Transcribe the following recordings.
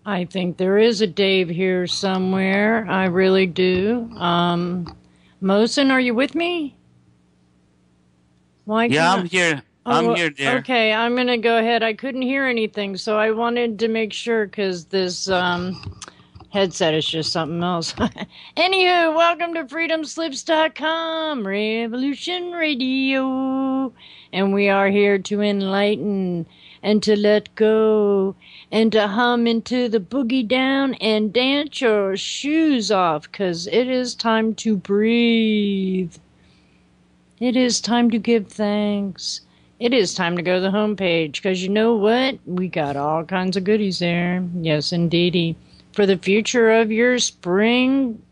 I think there is a Dave here somewhere. I really do. Mohsen, are you with me? Why Yeah, can't I'm here. I'm Oh, here, dear. okay. I'm going to go ahead. I couldn't hear anything, so I wanted to make sure because this headset is just something else. Anywho, welcome to freedomslips.com, Revolution Radio. And we are here to enlighten and to let go and to hum into the boogie down and dance your shoes off because it is time to breathe. It is time to give thanks. It is time to go to the homepage because you know what? We got all kinds of goodies there. Yes, indeedy. For the future of your spring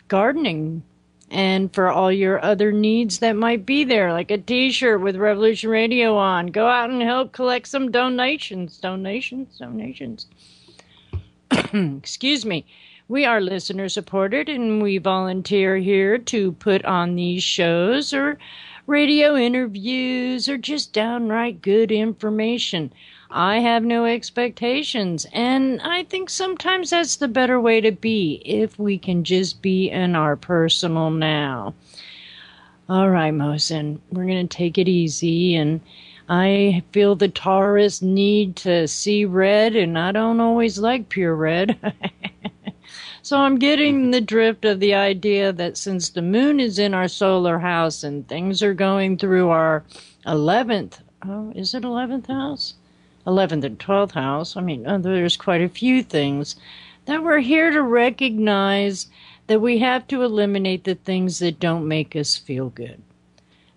gardening and for all your other needs that might be there, like a t-shirt with Revolution Radio on. Go out and help collect some donations. Donations. Excuse me. We are listener supported and we volunteer here to put on these shows or radio interviews or just downright good information. I have no expectations, and I think sometimes that's the better way to be if we can just be in our personal now. All right, Mohsen, we're going to take it easy, and I feel the Taurus need to see red, and I don't always like pure red. So I'm getting the drift of the idea that since the moon is in our solar house and things are going through our 11th, is it 11th house? 11th and 12th house. I mean, there's quite a few things that we're here to recognize that we have to eliminate the things that don't make us feel good.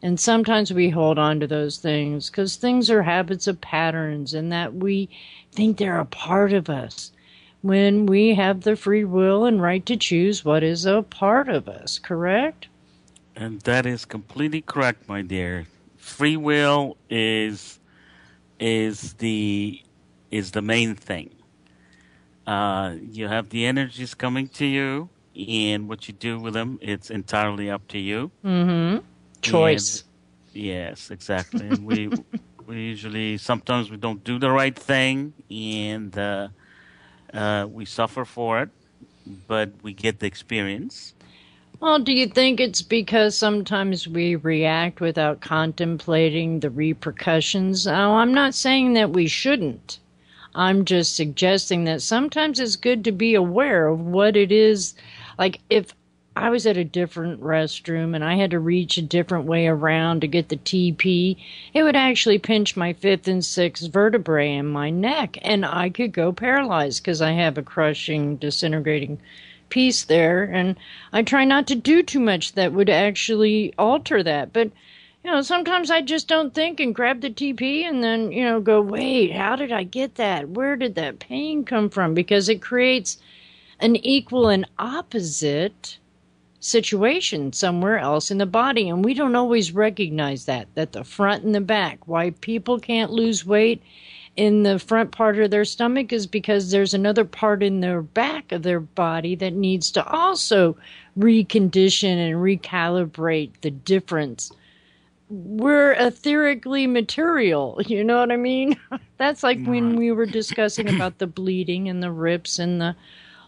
And sometimes we hold on to those things because things are habits of patterns and that we think they're a part of us, when we have the free will and right to choose what is a part of us, correct? And that is completely correct, my dear. Free will is the main thing. You have the energies coming to you, and what you do with them, it's entirely up to you. Mm-hmm. Choice. And, yes, exactly. And we usually sometimes we don't do the right thing, and we suffer for it, but we get the experience. Well, do you think it's because sometimes we react without contemplating the repercussions? Now, I'm not saying that we shouldn't. I'm just suggesting that sometimes it's good to be aware of what it is. Like if I was at a different restroom and I had to reach a different way around to get the TP, it would actually pinch my fifth and sixth vertebrae in my neck, and I could go paralyzed because I have a crushing, disintegrating piece there, and I try not to do too much that would actually alter that. But, sometimes I just don't think and grab the TP and then, go, wait, how did I get that? Where did that pain come from? Because it creates an equal and opposite situation somewhere else in the body, and we don't always recognize that the front and the back, why people can't lose weight in the front part of their stomach is because there's another part in their back of their body that needs to also recondition and recalibrate the difference. We're etherically material, you know what I mean? That's like when we were discussing about the bleeding and the rips and the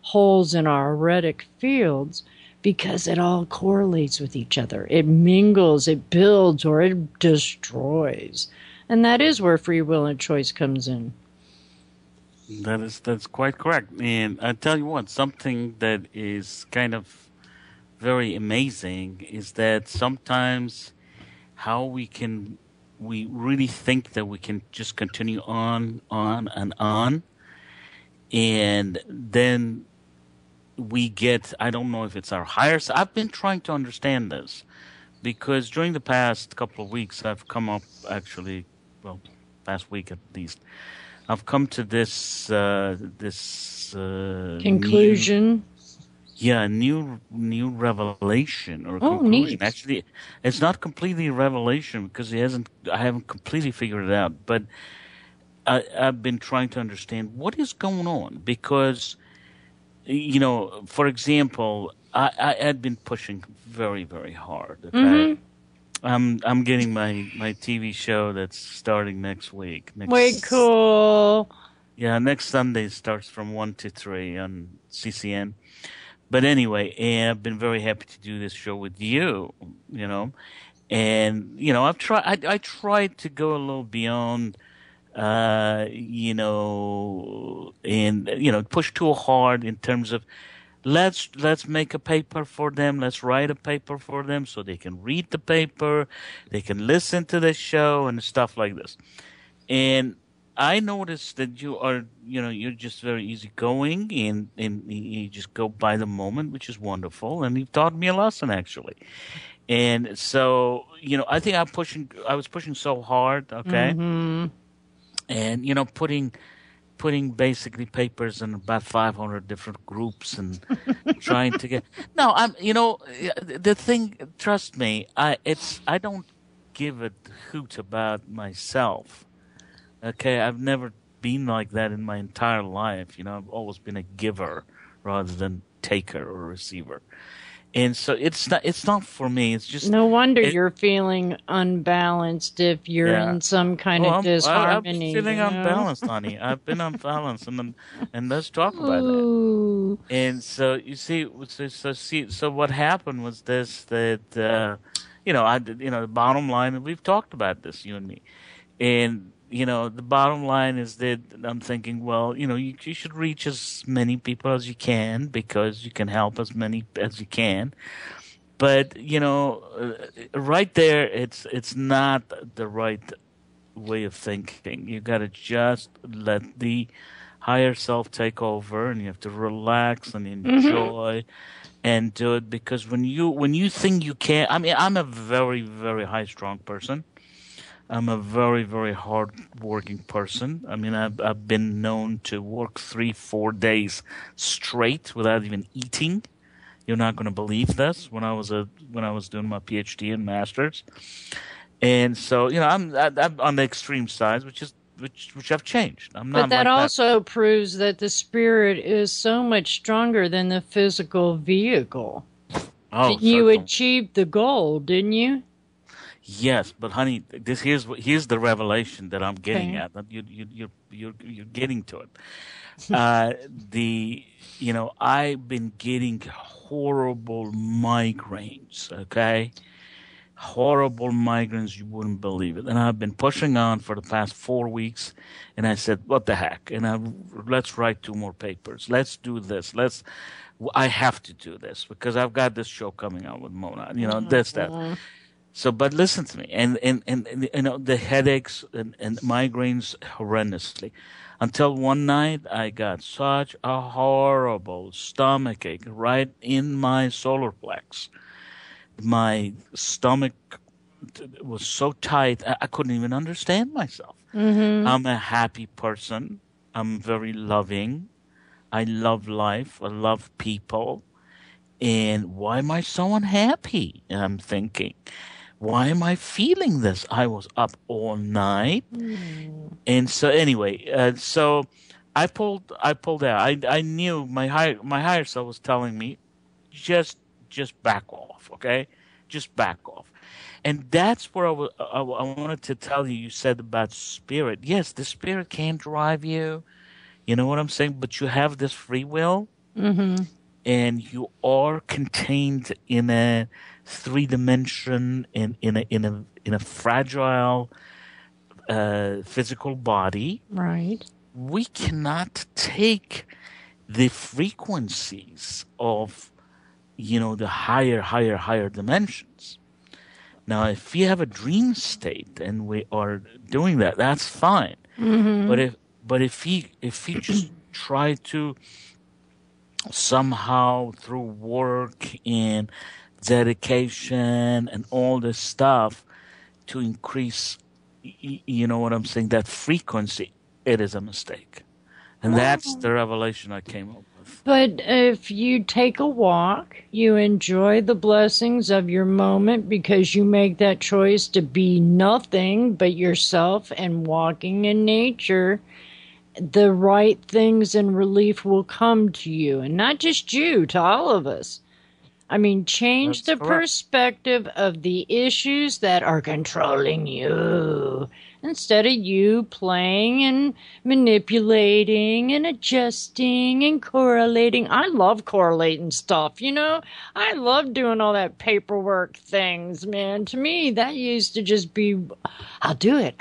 holes in our auric fields, because it all correlates with each other. It mingles, it builds, or it destroys. And that is where free will and choice comes in. That's quite correct. And I tell you what, something that is kind of very amazing is that sometimes how we really think that we can just continue on and on, and then we get, I don't know if it's our higher side. I've been trying to understand this because during the past couple of weeks I've come up, actually, well, last week at least, I've come to this conclusion. New revelation or conclusion. Neat. Actually, it's not completely a revelation because I haven't completely figured it out. But I've been trying to understand what is going on because, for example, I had been pushing very, very hard. Okay, I'm getting my TV show that's starting next week. Wait, cool. Yeah, next Sunday starts from 1 to 3 on CCN. But anyway, I've been very happy to do this show with you, you know. And, I tried to go a little beyond, and, push too hard in terms of let's make a paper for them. Let's write a paper for them so they can read the paper. They can listen to the show and stuff like this. And I noticed that you're just very easygoing and you just go by the moment, which is wonderful. And you've taught me a lesson, actually. And so, I think I was pushing so hard, okay? Mm-hmm. And, putting basically papers in about 500 different groups and trying to get, no, the thing, trust me, I don't give a hoot about myself. Okay, I've never been like that in my entire life. I've always been a giver rather than taker or receiver. And so it's not for me. It's just no wonder you're feeling unbalanced if you're in some kind of disharmony. I'm feeling unbalanced, honey. I've been unbalanced, and let's talk about that. And so you see, so what happened was this: that the bottom line, and we've talked about this, you and me, and the bottom line is that I'm thinking, well, you should reach as many people as you can because you can help as many as you can. But, right there, it's not the right way of thinking. You got to just let the higher self take over, and you have to relax and enjoy and do it, because when you think you can, I mean, I'm a very, very high strung person. I'm a very, very hard-working person. I mean, I've been known to work 3-4 days straight without even eating. You're not going to believe this. When I was doing my PhD and masters, and so I'm on the extreme side, which I've changed. I'm not. But that like also proves that the spirit is so much stronger than the physical vehicle. Oh, you achieved the goal, didn't you? Yes, but honey, here's the revelation that I'm getting at. You're getting to it. I've been getting horrible migraines. Okay, horrible migraines. You wouldn't believe it. And I've been pushing on for the past 4 weeks. And I said, what the heck? And let's write 2 more papers. Let's do this. I have to do this because I've got this show coming out with Mona. That. So, but listen to me, and the headaches and migraines horrendously, until one night I got such a horrible stomach ache right in my solar plex. My stomach was so tight I couldn't even understand myself. Mm-hmm. I'm a happy person. I'm very loving. I love life. I love people. And why am I so unhappy? I'm thinking. Why am I feeling this? I was up all night. And so anyway, so I pulled out. I knew my higher self was telling me, just back off, okay? Just back off. And that's where I wanted to tell you. You said about spirit. Yes, the spirit can drive you. You know what I'm saying? But you have this free will. Mm-hmm. And you are contained in a 3-dimension, in a fragile physical body. Right. We cannot take the frequencies of the higher dimensions. Now, if you have a dream state and we are doing that, that's fine. Mm-hmm. But if you just try to somehow through work and dedication and all this stuff to increase, you know what I'm saying, that frequency, it is a mistake. And that's the revelation I came up with. But if you take a walk, you enjoy the blessings of your moment because you make that choice to be nothing but yourself and walking in nature, the right things and relief will come to you. And not just you, to all of us. I mean, change That's the correct. perspective of the issues that are controlling you. instead of you playing and manipulating and adjusting and correlating. I love correlating stuff, you know? I love doing all that paperwork things, man. To me, that used to just be, I'll do it,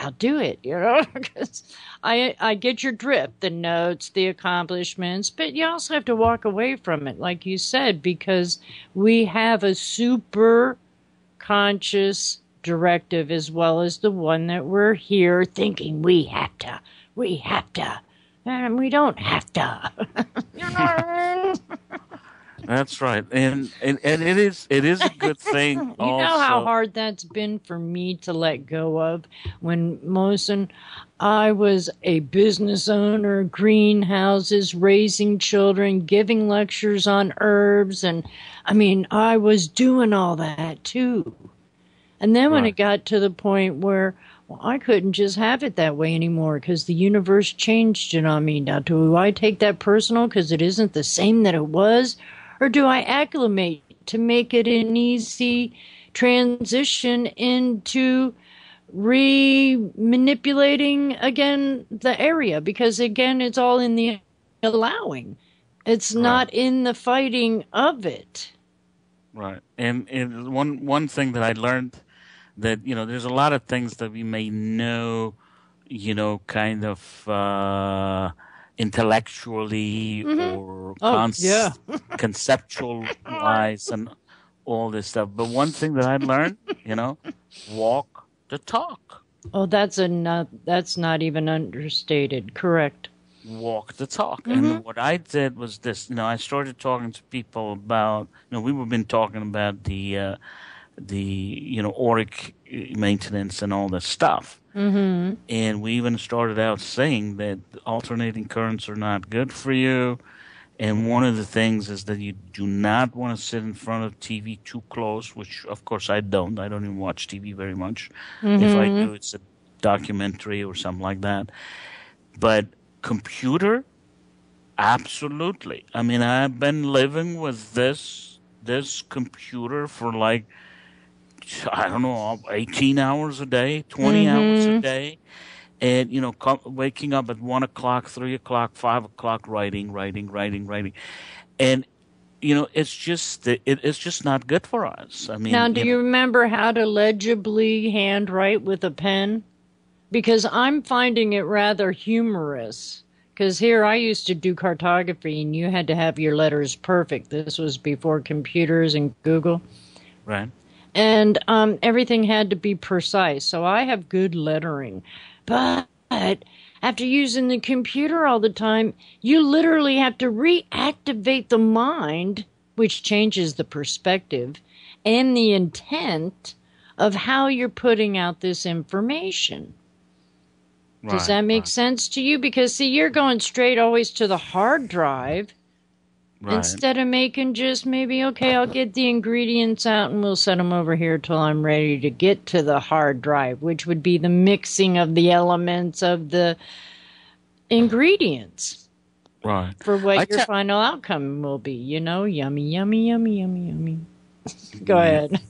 you know? Because I get your drift, the notes, the accomplishments, but you also have to walk away from it, like you said, because we have a super conscious directive as well as the one that we're here thinking we have to, and we don't have to. You know? That's right, and it is a good thing. You know how Also, hard that's been for me to let go of when Mohsen, I was a business owner, greenhouses, raising children, giving lectures on herbs, and I mean, I was doing all that too. And then when it right, got to the point where, well, I couldn't just have it that way anymore because the universe changed it on me. Now, do I take that personal because it isn't the same that it was? Or do I acclimate to make it an easy transition into re-manipulating again the area? Because again, it's all in the allowing. It's right, not in the fighting of it. right. And one thing that I learned, that there's a lot of things that we may know, kind of intellectually Hmm. or Oh, yeah. conceptualize and all this stuff. But one thing that I learned, walk the talk. Oh, that's not even understated. Correct. Walk the talk. Hmm. And what I did was this, I started talking to people about, we've been talking about the auric maintenance and all this stuff. Hmm. And we even started out saying that alternating currents are not good for you. And one of the things is that you do not want to sit in front of TV too close, which of course I don't. I don't even watch TV very much. If I Hmm. do, it's a documentary or something like that. But computer, absolutely. I mean, I've been living with this computer for like, I don't know, 18 hours a day, 20 hours a Hmm. day. And, waking up at 1 o'clock, 3 o'clock, 5 o'clock, writing. And, it's just not good for us. I Now, mean, do you remember how to legibly handwrite with a pen? Because I'm finding it rather humorous. Because here I used to do cartography and you had to have your letters perfect. This was before computers and Google. right, And everything had to be precise. So I have good lettering. But after using the computer all the time, you literally have to reactivate the mind, which changes the perspective and the intent of how you're putting out this information. Does right, that make right, sense to you? Because, see, you're going straight always to the hard drive right. instead of making just maybe, okay, I'll get the ingredients out and we'll set them over here till I'm ready to get to the hard drive, which would be the mixing of the elements of the ingredients Right. for I what your tell final outcome will be. You know, yummy, yummy, yummy, yummy, yummy. Go yeah. ahead.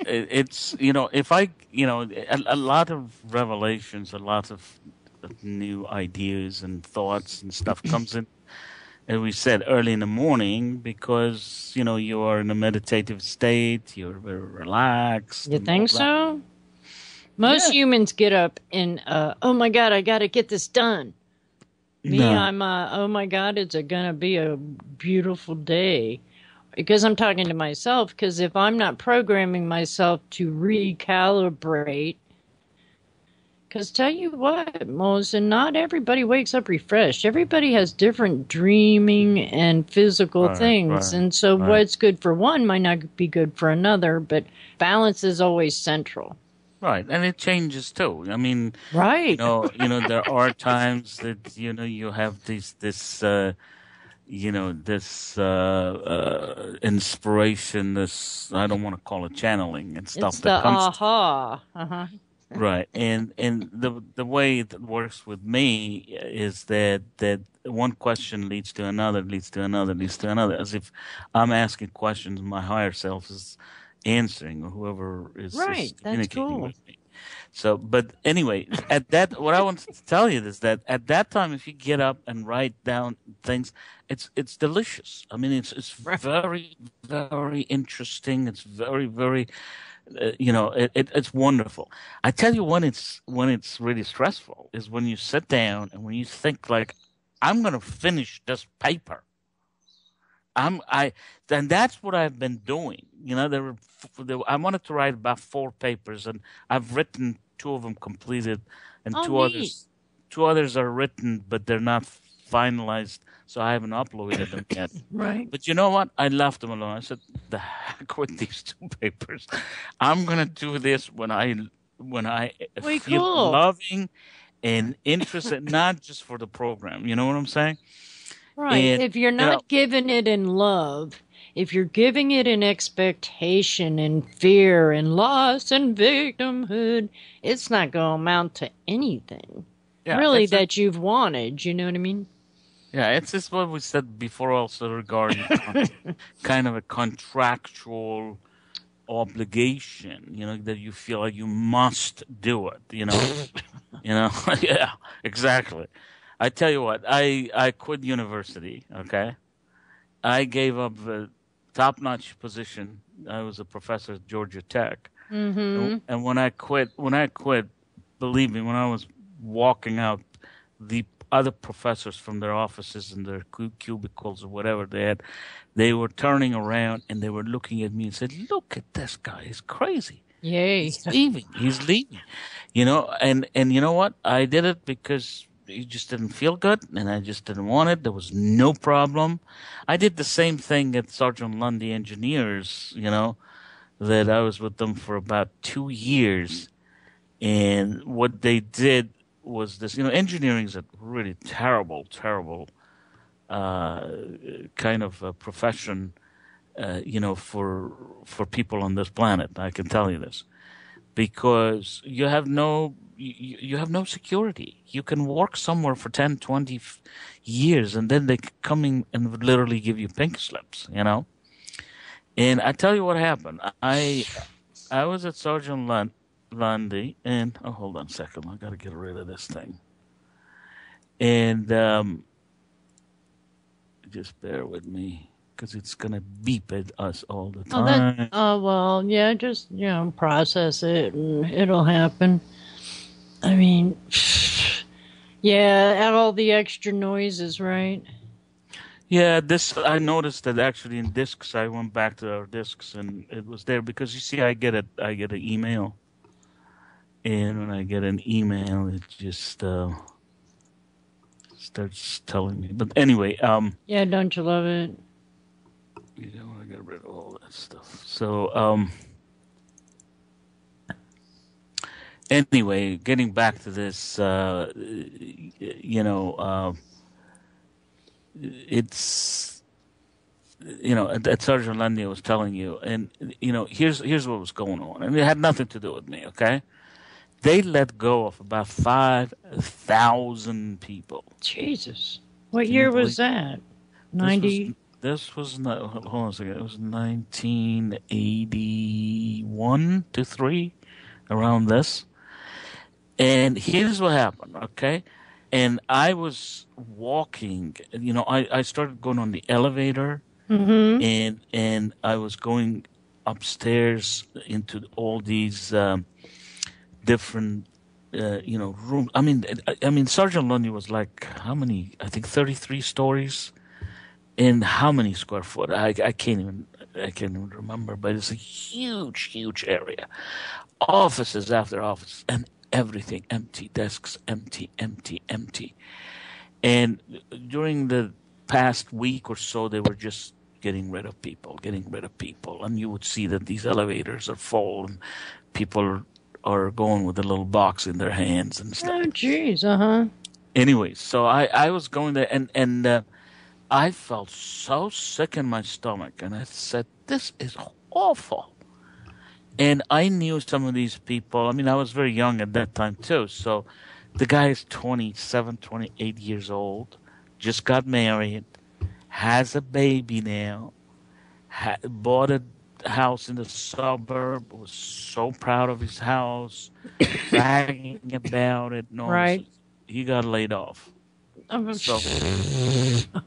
It's if I a lot of revelations, a lot of new ideas and thoughts and stuff comes in, as we said, early in the morning, because you are in a meditative state, you're very relaxed You and all think that. so? Most Yeah. humans get up and, oh my God, I got to get this done. Me, No. I'm, oh my God, it's going to be a beautiful day. Because I'm talking to myself, because if I'm not programming myself to recalibrate, because tell you what, Moses, not everybody wakes up refreshed. Everybody has different dreaming and physical Right. things. Right. And so Right. what's good for one might not be good for another, but balance is always central. Right. And it changes too. I mean, Right. there are times that you have this inspiration, this, I don't want to call it channeling and It's stuff, the that comes to you. aha. Uh-huh. Right. And the way it works with me is that one question leads to another, leads to another, leads to another, as if I'm asking questions, my higher self is answering, or whoever is Right. That's communicating cool. with me. So, but anyway, what I wanted to tell you is that at that time, if you get up and write down things, it's delicious. I mean, it's very, very interesting. It's very, very, it's wonderful. I tell you when it's really stressful is when you sit down and when you think like, I'm going to finish this paper. Then that's what I've been doing. I wanted to write about 4 papers, and I've written 2 of them completed, and Oh, two neat. others are written, but they're not finalized, so I haven't uploaded them yet. Right. But you know what? I left them alone. I said, "The heck with these 2 papers. I'm gonna do this when I Way feel cool. loving and interested, not just for the program." You know what I'm saying? Right. And If you're not giving it in love, if you're giving it in expectation and fear and loss and victimhood, it's not going to amount to anything yeah, really it's that you've wanted. You know what I mean? Yeah, it's just what we said before also regarding kind of a contractual obligation, that you feel like you must do it, Yeah, exactly. I tell you what, I quit university, okay? I gave up a top-notch position. I was a professor at Georgia Tech. Mm-hmm. And when I quit, believe me, when I was walking out, the other professors from their offices and their cubicles or whatever they were turning around and they were looking at me and said, "Look at this guy, he's crazy. Yay. He's leaving. He's leaving." And you know what? I did it because it just didn't feel good and I just didn't want it. There was no problem. I did the same thing at Sergeant Lundy Engineers, that I was with them for about 2 years. And what they did was this, engineering is a really terrible, terrible kind of a profession, for people on this planet. I can tell you this, because you have no security. You can work somewhere for 10, 20 years, and then they come in and literally give you pink slips, And I tell you what happened. I was at Sergeant Lundy, and hold on a second, I got to get rid of this thing. And just bear with me, because it's gonna beep at us all the time. Well, yeah, just, process it and it'll happen. I mean, yeah, add all the extra noises, right? Yeah, I noticed that actually in discs. I went back to our discs and it was there because you see, I get an email, and when I get an email, it just starts telling me. But anyway, Yeah, don't you love it? I got rid of all that stuff. So, anyway, getting back to this, it's, at Sergeant Lundy I was telling you, and here's what was going on, and it had nothing to do with me. Okay, they let go of about 5,000 people. Jesus, what year was that? 90. This was not. Hold on a second. It was 1981 to 3, around this. And here's what happened. Okay. And I was walking, I started going on the elevator, Mm-hmm. and I was going upstairs into all these different, rooms. I mean, Sergeant Lundy was like, how many? I think 33 stories, and how many square foot? I can't even remember, but it's a huge, huge area, offices after office, and everything empty, desks empty, empty, empty. And during the past week or so, they were just getting rid of people, and you would see that these elevators are full, and people are going with a little box in their hands and stuff. Oh, geez, uh-huh. Anyway, so I was going there, and I felt so sick in my stomach, and I said, "This is awful." And I knew some of these people. I mean, I was very young at that time too. So the guy is 27, 28 years old, just got married, has a baby now, bought house in the suburb, was so proud of his house, bragging about it, and all this. Right. He got laid off. Um, So,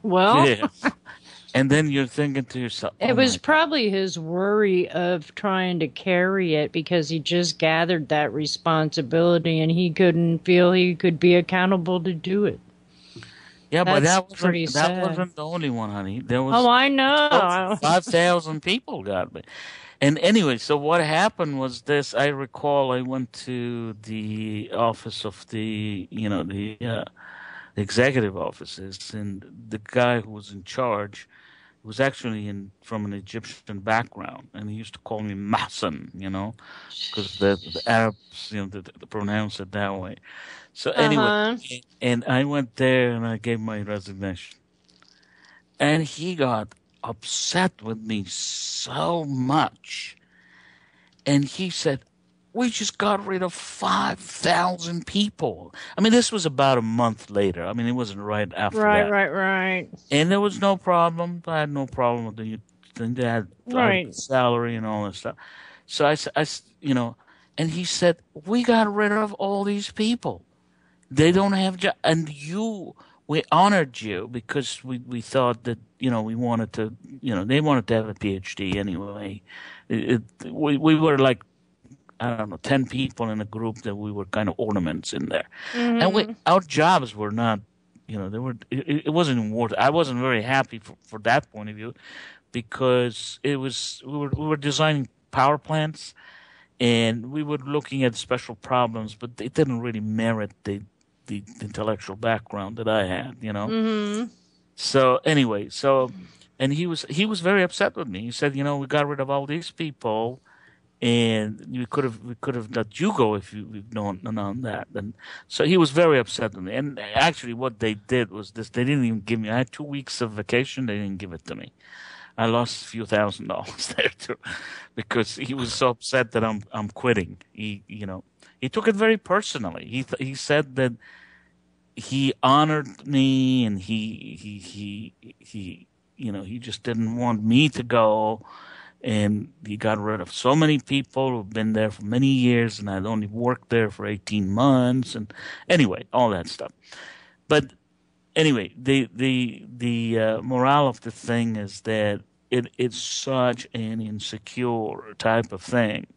Well, yes. And then you're thinking to yourself, it oh was my God. probably his worry of trying to carry it because he just gathered that responsibility and he couldn't feel he could be accountable to do it. Yeah, but That's that wasn't pretty that sad. wasn't the only one, honey. There Oh, was, I I told you, know. 5,000 people got me. And anyway, so what happened was this. I recall I went to the office of the executive offices, and the guy who was in charge was actually from an Egyptian background, and he used to call me Mohsen, because the Arabs, they pronounce it that way. So anyway, Uh-huh. and I went there and I gave my resignation. And he got upset with me so much. And he said, we just got rid of 5,000 people. I mean, this was about a month later. I mean, it wasn't right after Right, that. right, right. And there was no problem. I had no problem with the thing. They had Right. salary and all this stuff. So and he said, we got rid of all these people. They don't have jobs. And we honored you because we thought that, we wanted to, they wanted to have a PhD anyway. We were like, I don't know, 10 people in a group that we were kind of ornaments in there. And our jobs were not, it wasn't worth it. I wasn't very happy for that point of view because we were designing power plants and we were looking at special problems, but it didn't really merit the intellectual background that I had. So anyway, and he was very upset with me. He said, we got rid of all these people, and we could have let you go if we'd known that. And so he was very upset with me. And actually, what they did was this: they didn't even give me. I had 2 weeks of vacation. They didn't give it to me. I lost a few $1,000s there too, because he was so upset that I'm quitting. He took it very personally. He said that he honored me, and he just didn't want me to go, and he got rid of so many people who've been there for many years, and I'd only worked there for 18 months, and anyway, all that stuff. But anyway, the morale of the thing is that it's such an insecure type of thing.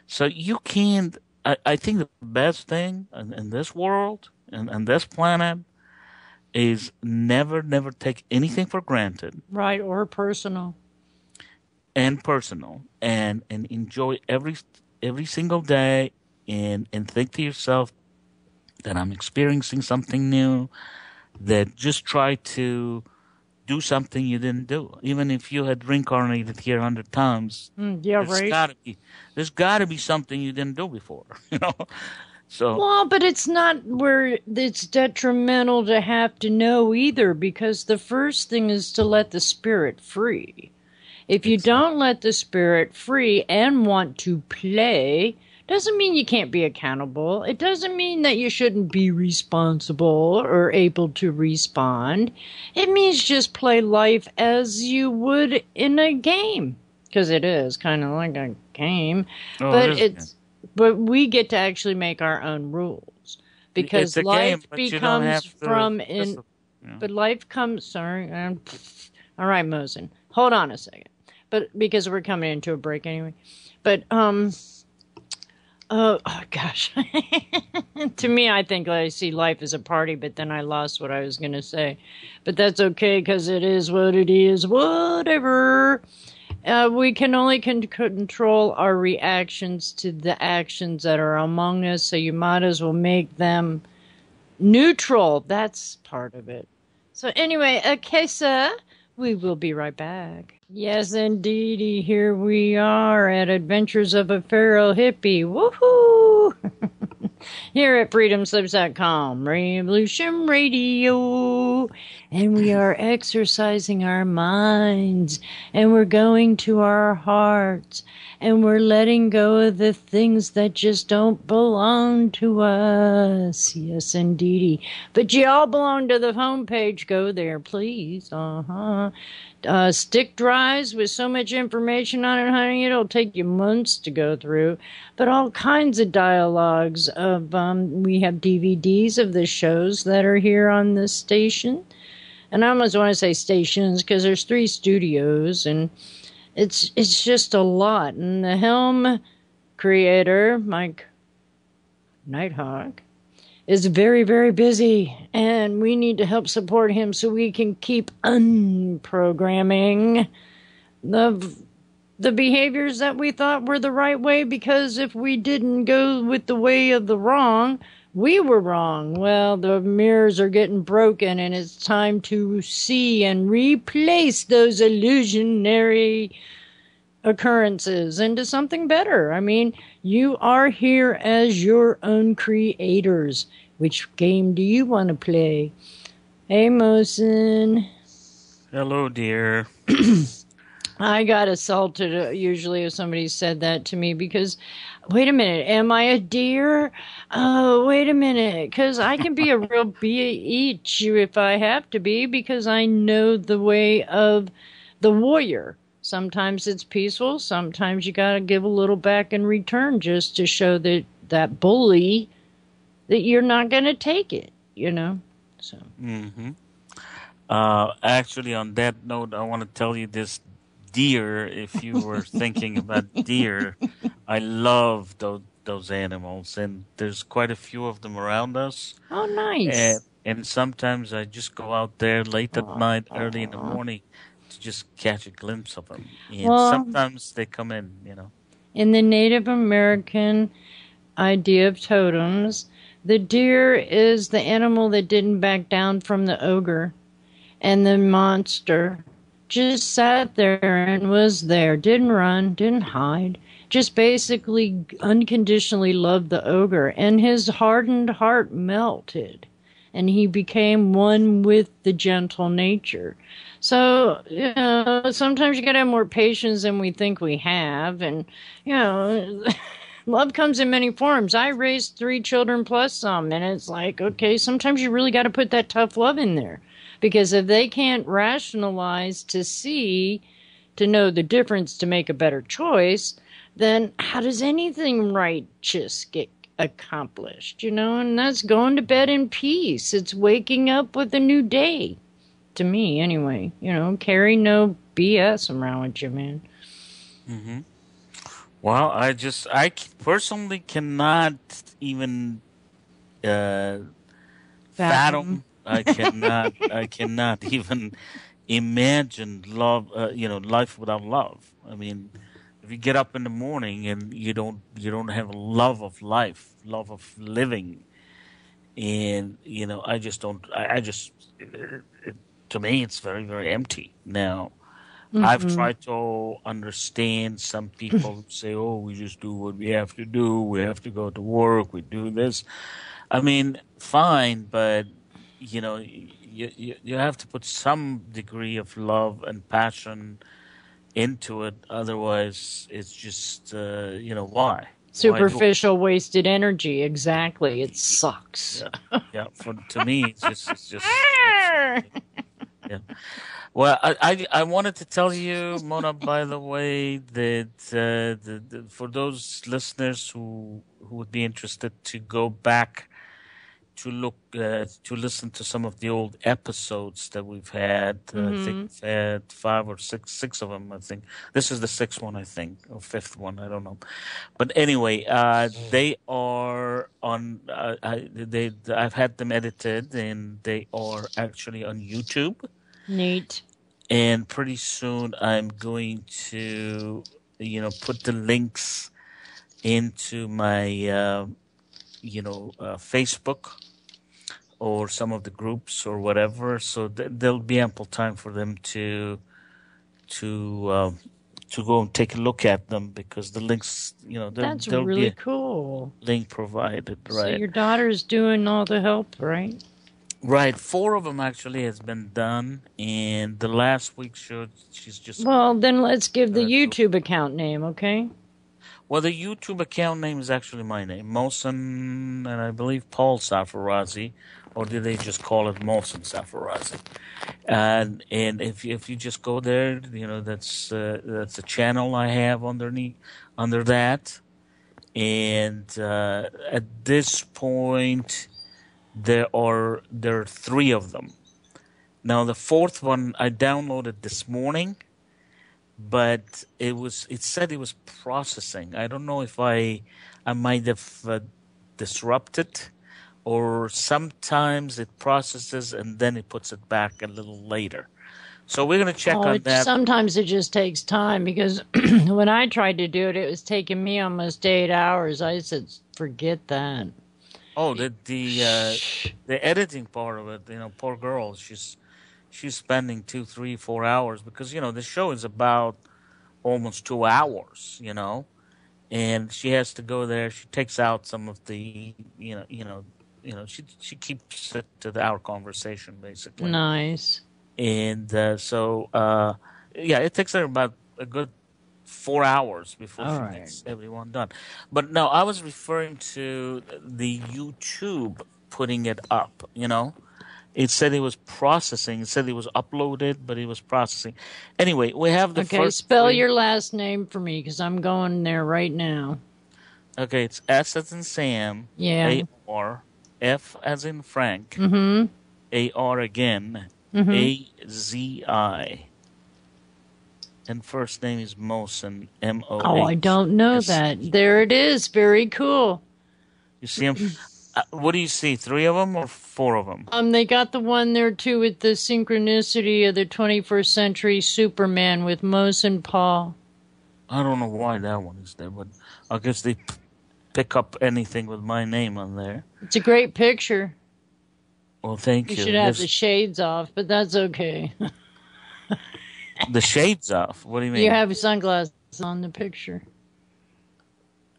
So you can't. I think the best thing in this world and this planet is never take anything for granted. Right, or personal. And personal, and enjoy every single day, and think to yourself that I'm experiencing something new. That just try to do something you didn't do, even if you had reincarnated here 100 times. Yeah, right. There's gotta be something you didn't do before, So Well, but it's not where it's detrimental to have to know either, because the first thing is to let the spirit free. If you don't let the spirit free and want to play, doesn't mean you can't be accountable. It doesn't mean that you shouldn't be responsible or able to respond. It means just play life as you would in a game. Because it is kind of like a game. But we get to actually make our own rules. Because life becomes but life comes, sorry. All right, Mohsen. Hold on a second. But because we're coming into a break anyway. But, oh gosh. To me, I think I see life as a party, but then I lost what I was going to say. But that's okay, because it is what it is. Whatever. We can only control our reactions to the actions that are among us, so you might as well make them neutral. That's part of it. So anyway, okay, sir. We will be right back. Yes, indeedy. Here we are at Adventures of a Feral Hippie. Woohoo! Here at freedomslips.com, Revolution Radio. and we are exercising our minds, and we're going to our hearts, and we're letting go of the things that just don't belong to us. Yes, indeedy. But you all belong to the homepage. Go there, please. Stick drives with so much information on it, honey, it'll take you months to go through. But all kinds of dialogues of, we have DVDs of the shows that are here on this station. And I almost want to say stations because there's 3 studios, and it's just a lot. And the Helm creator, Mike Nighthawk, is very, very busy, and we need to help support him so we can keep unprogramming the behaviors that we thought were the right way, because if we didn't go with the way of the wrong, we were wrong. Well, the mirrors are getting broken, and it's time to see and replace those illusionary occurrences into something better. I mean, you are here as your own creators. Which game do you want to play? Hey, Mohsen. Hello, dear. I got assaulted usually if somebody said that to me because, wait a minute, am I a deer? Oh, wait a minute, because I can be a real bitch if I have to be, because I know the way of the warrior. Sometimes it's peaceful. Sometimes you got to give a little back in return just to show that bully that you're not going to take it, you know? So. Mm-hmm. Actually, on that note, I want to tell you this deer. If you were thinking about deer, I love those animals, and there's quite a few of them around us. Oh, nice. And sometimes I just go out there late at night, early in the morning, to just catch a glimpse of them. And sometimes they come in, you know. In the Native American idea of totems, the deer is the animal that didn't back down from the ogre, and the monster just sat there and was there, didn't run, didn't hide, just basically unconditionally loved the ogre, and his hardened heart melted, and he became one with the gentle nature. So, you know, sometimes you gotta have more patience than we think we have, and, you know, love comes in many forms. I raised 3 children plus some, and it's like, okay, sometimes you really gotta put that tough love in there. Because if they can't rationalize to see, to know the difference, to make a better choice, then how does anything righteous get accomplished, you know? And that's going to bed in peace. It's waking up with a new day. To me, anyway. You know, carry no BS around with you, man. Mm-hmm. Well, I personally cannot even fathom. I cannot even imagine love. Life without love. I mean, if you get up in the morning and you don't have a love of life, love of living, and you know, I just don't. To me, it's very, very empty. Now, I've tried to understand some people who say, "Oh, we just do what we have to do. We have to go to work. We do this." I mean, fine, but you know, you have to put some degree of love and passion into it. Otherwise, it's just why? Superficial, wasted energy. Exactly. It sucks. Yeah. To me, it's just. Yeah. Well, I wanted to tell you, Mona, by the way, that for those listeners who would be interested to go back to listen to some of the old episodes that we've had. I think we've had 5 or 6 of them. I think this is the 6th one, I think, or 5th one. I don't know. But anyway, they are on. I've had them edited, and they are actually on YouTube. Neat. And pretty soon, I'm going to, put the links into my, Facebook or some of the groups or whatever. So there'll be ample time for them to go and take a look at them, because the links, that's there'll really be cool. Link provided, right? So your daughter's doing all the help, right? Right, four of them actually has been done, and the last week showed she's just Well, then let's give the two. YouTube account name, okay? Well, the YouTube account name is actually my name, Mohsen, and I believe Paul Sarfarazi, or did they just call it Mohsen Sarfarazi? And if you just go there, that's a channel I have under that, and at this point there are three of them. Now the fourth one I downloaded this morning, but it said it was processing. I don't know if I might have disrupted, or sometimes it processes and then it puts it back a little later. So we're gonna check on that. Sometimes it just takes time because when I tried to do it, it was taking me almost 8 hours. I said, forget that. Oh, the editing part of it, poor girl, she's spending 2, 3, 4 hours because the show is about almost 2 hours, and she has to go there. She takes out some of the, she keeps it to our conversation basically. Nice. And yeah, it takes her about a good 4 hours before she gets everyone done. But no, I was referring to the YouTube putting it up. It said it was processing. It said it was uploaded, but it was processing. Anyway, we have the first. Okay, spell your last name for me because I'm going there right now. Okay, it's S as in Sam. Yeah. A-R. F as in Frank. Mm-hmm. A-R again. Mm-hmm. A-Z-I. And first name is Mohsen. M-O-H. Oh, I don't know that. There it is. Very cool. You see him? What do you see? 3 of them or 4 of them? They got the one there too with the synchronicity of the 21st century Superman with Mohsen Paul. I don't know why that one is there, but I guess they pick up anything with my name on there. It's a great picture. Well, thank you. You should have the shades off, but that's okay. The shades off? What do you mean? You have sunglasses on the picture.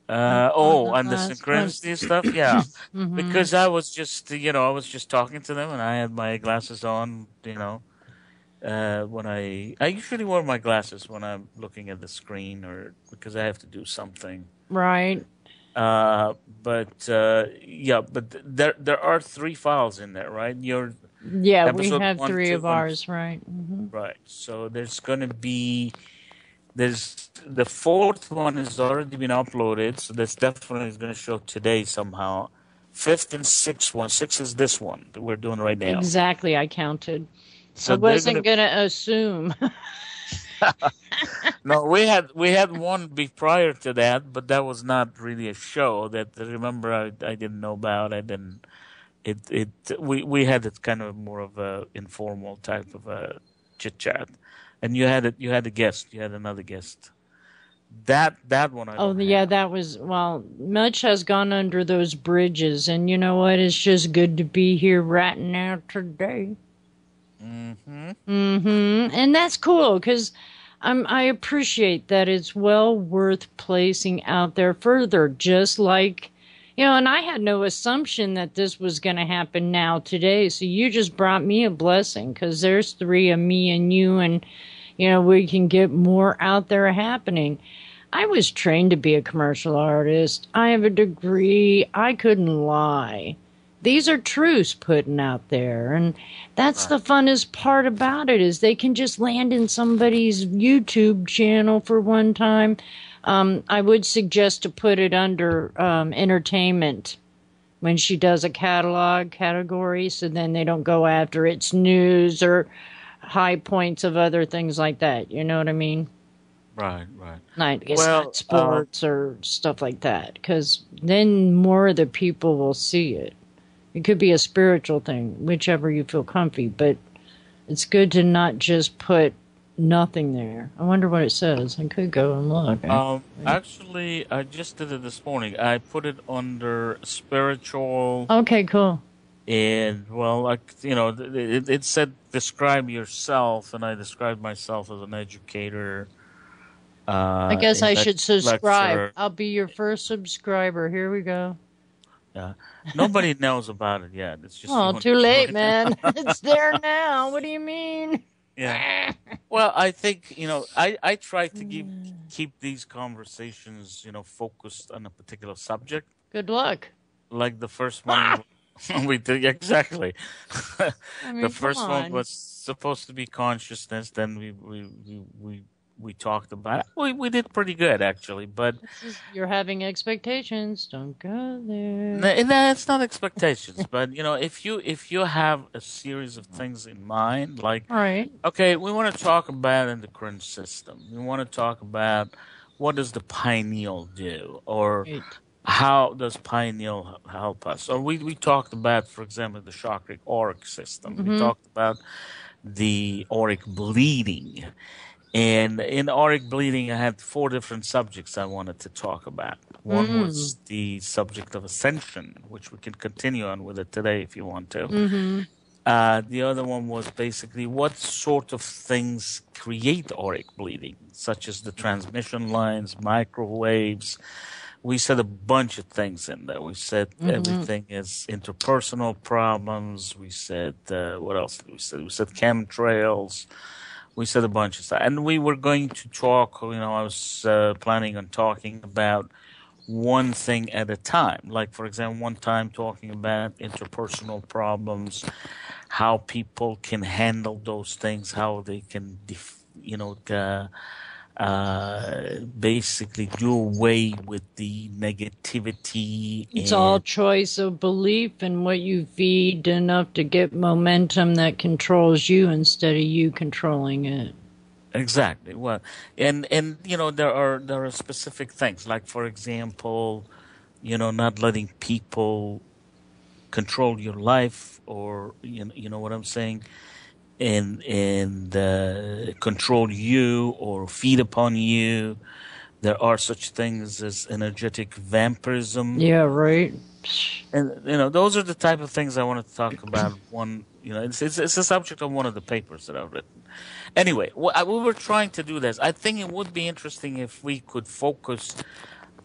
And the synchronicity stuff? Yeah. Mm-hmm. Because I was just, I was just talking to them and I had my glasses on, when I usually wear my glasses when I'm looking at the screen or because I have to do something. Right. But there are 3 files in there, right? We have 3 of ours, right? Mm-hmm. Right. So there's going to be the 4th one has already been uploaded, so that's definitely going to show today somehow. 5th and 6th one. 6 is this one that we're doing right now. Exactly, I counted. So I wasn't going to assume. No, we had one prior to that, but that was not really a show. That remember I didn't know about. We had it kind of more of a informal type of a chit chat, and you had a guest. You had another guest. That one. That was much has gone under those bridges, and you know what? It's just good to be here right now today. Mm-hmm. Mm-hmm. And that's cool because I appreciate that it's well worth placing out there further, just like, and I had no assumption that this was going to happen now today. So you just brought me a blessing because there's 3 of me and you and, we can get more out there happening. I was trained to be a commercial artist. I have a degree. I couldn't lie. These are truths putting out there, and that's the funnest part about it is they can just land in somebody's YouTube channel for one time. I would suggest to put it under entertainment when she does a catalog category, so then they don't go after its news or high points of other things like that. You know what I mean? Right. Like not sports or stuff like that, because then more of the people will see it. It could be a spiritual thing, whichever you feel comfy, but it's good to not just put nothing there. I wonder what it says. I could go and look. Actually, I just did it this morning. I put it under spiritual. Okay, cool. And, it said describe yourself, and I described myself as an educator. I guess I should subscribe. Lecturer. I'll be your first subscriber. Here we go. Yeah. Nobody knows about it yet. It's just you Oh, and too me late, right now. man. It's there now. What do you mean? Yeah. Well, I think, I try to keep these conversations, focused on a particular subject. Good luck. Like the first one we did exactly. I The mean, come first one on. was supposed to be consciousness. Then we talked about it. We did pretty good actually, but You're having expectations. Don't go there. no, it's not expectations. But if you have a series of things in mind, like All right. okay, we want to talk about endocrine system. We want to talk about what does the pineal do, or Right. how does pineal help us? Or we talked about, for example, the chakra auric system. We Mm-hmm. talked about the auric bleeding. And in auric bleeding, I had four different subjects I wanted to talk about. One Mm. was the subject of ascension, which we can continue on with it today if you want to. Mm-hmm. The other one was basically what sort of things create auric bleeding, such as the transmission lines, microwaves. We said a bunch of things in there. We said Mm-hmm. everything is interpersonal problems. We said, what else did we say? We said chemtrails. We said a bunch of stuff. And we were going to talk, I was planning on talking about one thing at a time. Like, for example, one time talking about interpersonal problems, how people can handle those things, how they can, basically do away with the negativity It's all and choice of belief and what you feed enough to get momentum that controls you instead of you controlling it. exactly. Well, and there are specific things like, for example, not letting people control your life, or you know what I'm saying, and control you or feed upon you. There are such things as energetic vampirism, Yeah, right. and those are the type of things I wanted to talk about. It's a subject of one of the papers that I've written. Anyway, we were trying to do this. I think it would be interesting if we could focus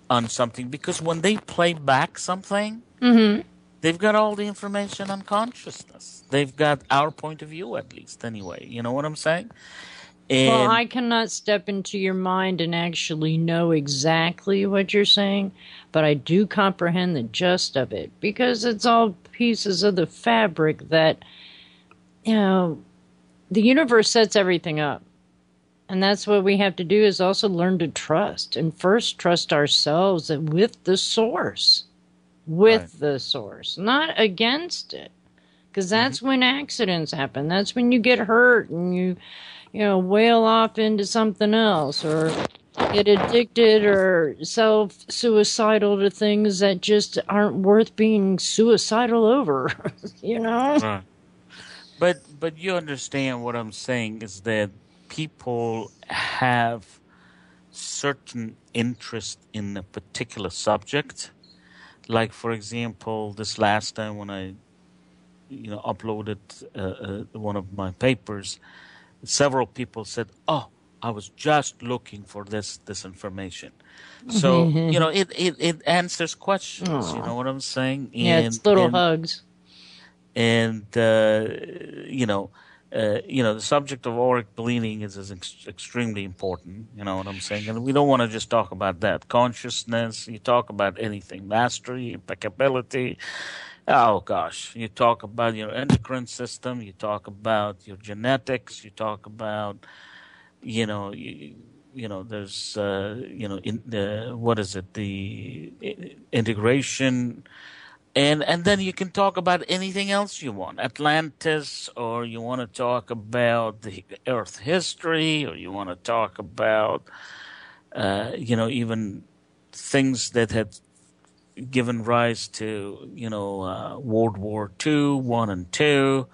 on something, because when they play back something, Mm-hmm. they've got all the information on consciousness. They've got our point of view, at least, anyway. You know what I'm saying? Well, And I cannot step into your mind and actually know exactly what you're saying, but I do comprehend the gist of it because it's all pieces of the fabric that, the universe sets everything up. And that's what we have to do is also learn to trust and first trust ourselves with the source, right. not against it. Because Hmm. that's when accidents happen. That's when you get hurt and you wail off into something else or get addicted or self-suicidal to things that just aren't worth being suicidal over, you know? Right. But you understand what I'm saying is that people have certain interest in a particular subject. Like, for example, this last time when I uploaded one of my papers, several people said, "Oh, I was just looking for this information." So it answers questions. You Aw. know what I'm saying? Yeah, And it's little and hugs. and the subject of auric bleeding is extremely important. You know what I'm saying? And we don't want to just talk about that. Consciousness. You talk about anything, mastery, impeccability. Oh gosh, you talk about your endocrine system. You talk about your genetics. You talk about there's in the what is it, the integration, and then you can talk about anything else you want, Atlantis, or you want to talk about the Earth history, or you want to talk about even things that had given rise to World War II, one and two,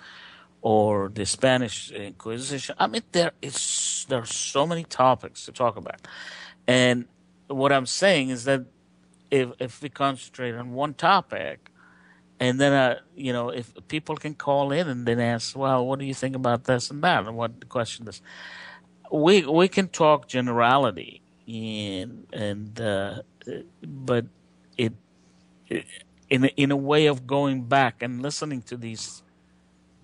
or the Spanish Inquisition. I mean, there are so many topics to talk about, and what I'm saying is that if we concentrate on one topic, and then if people can call in and then ask, well, what do you think about this and that, and what the question is, we can talk generality, and but it in a way of going back and listening to these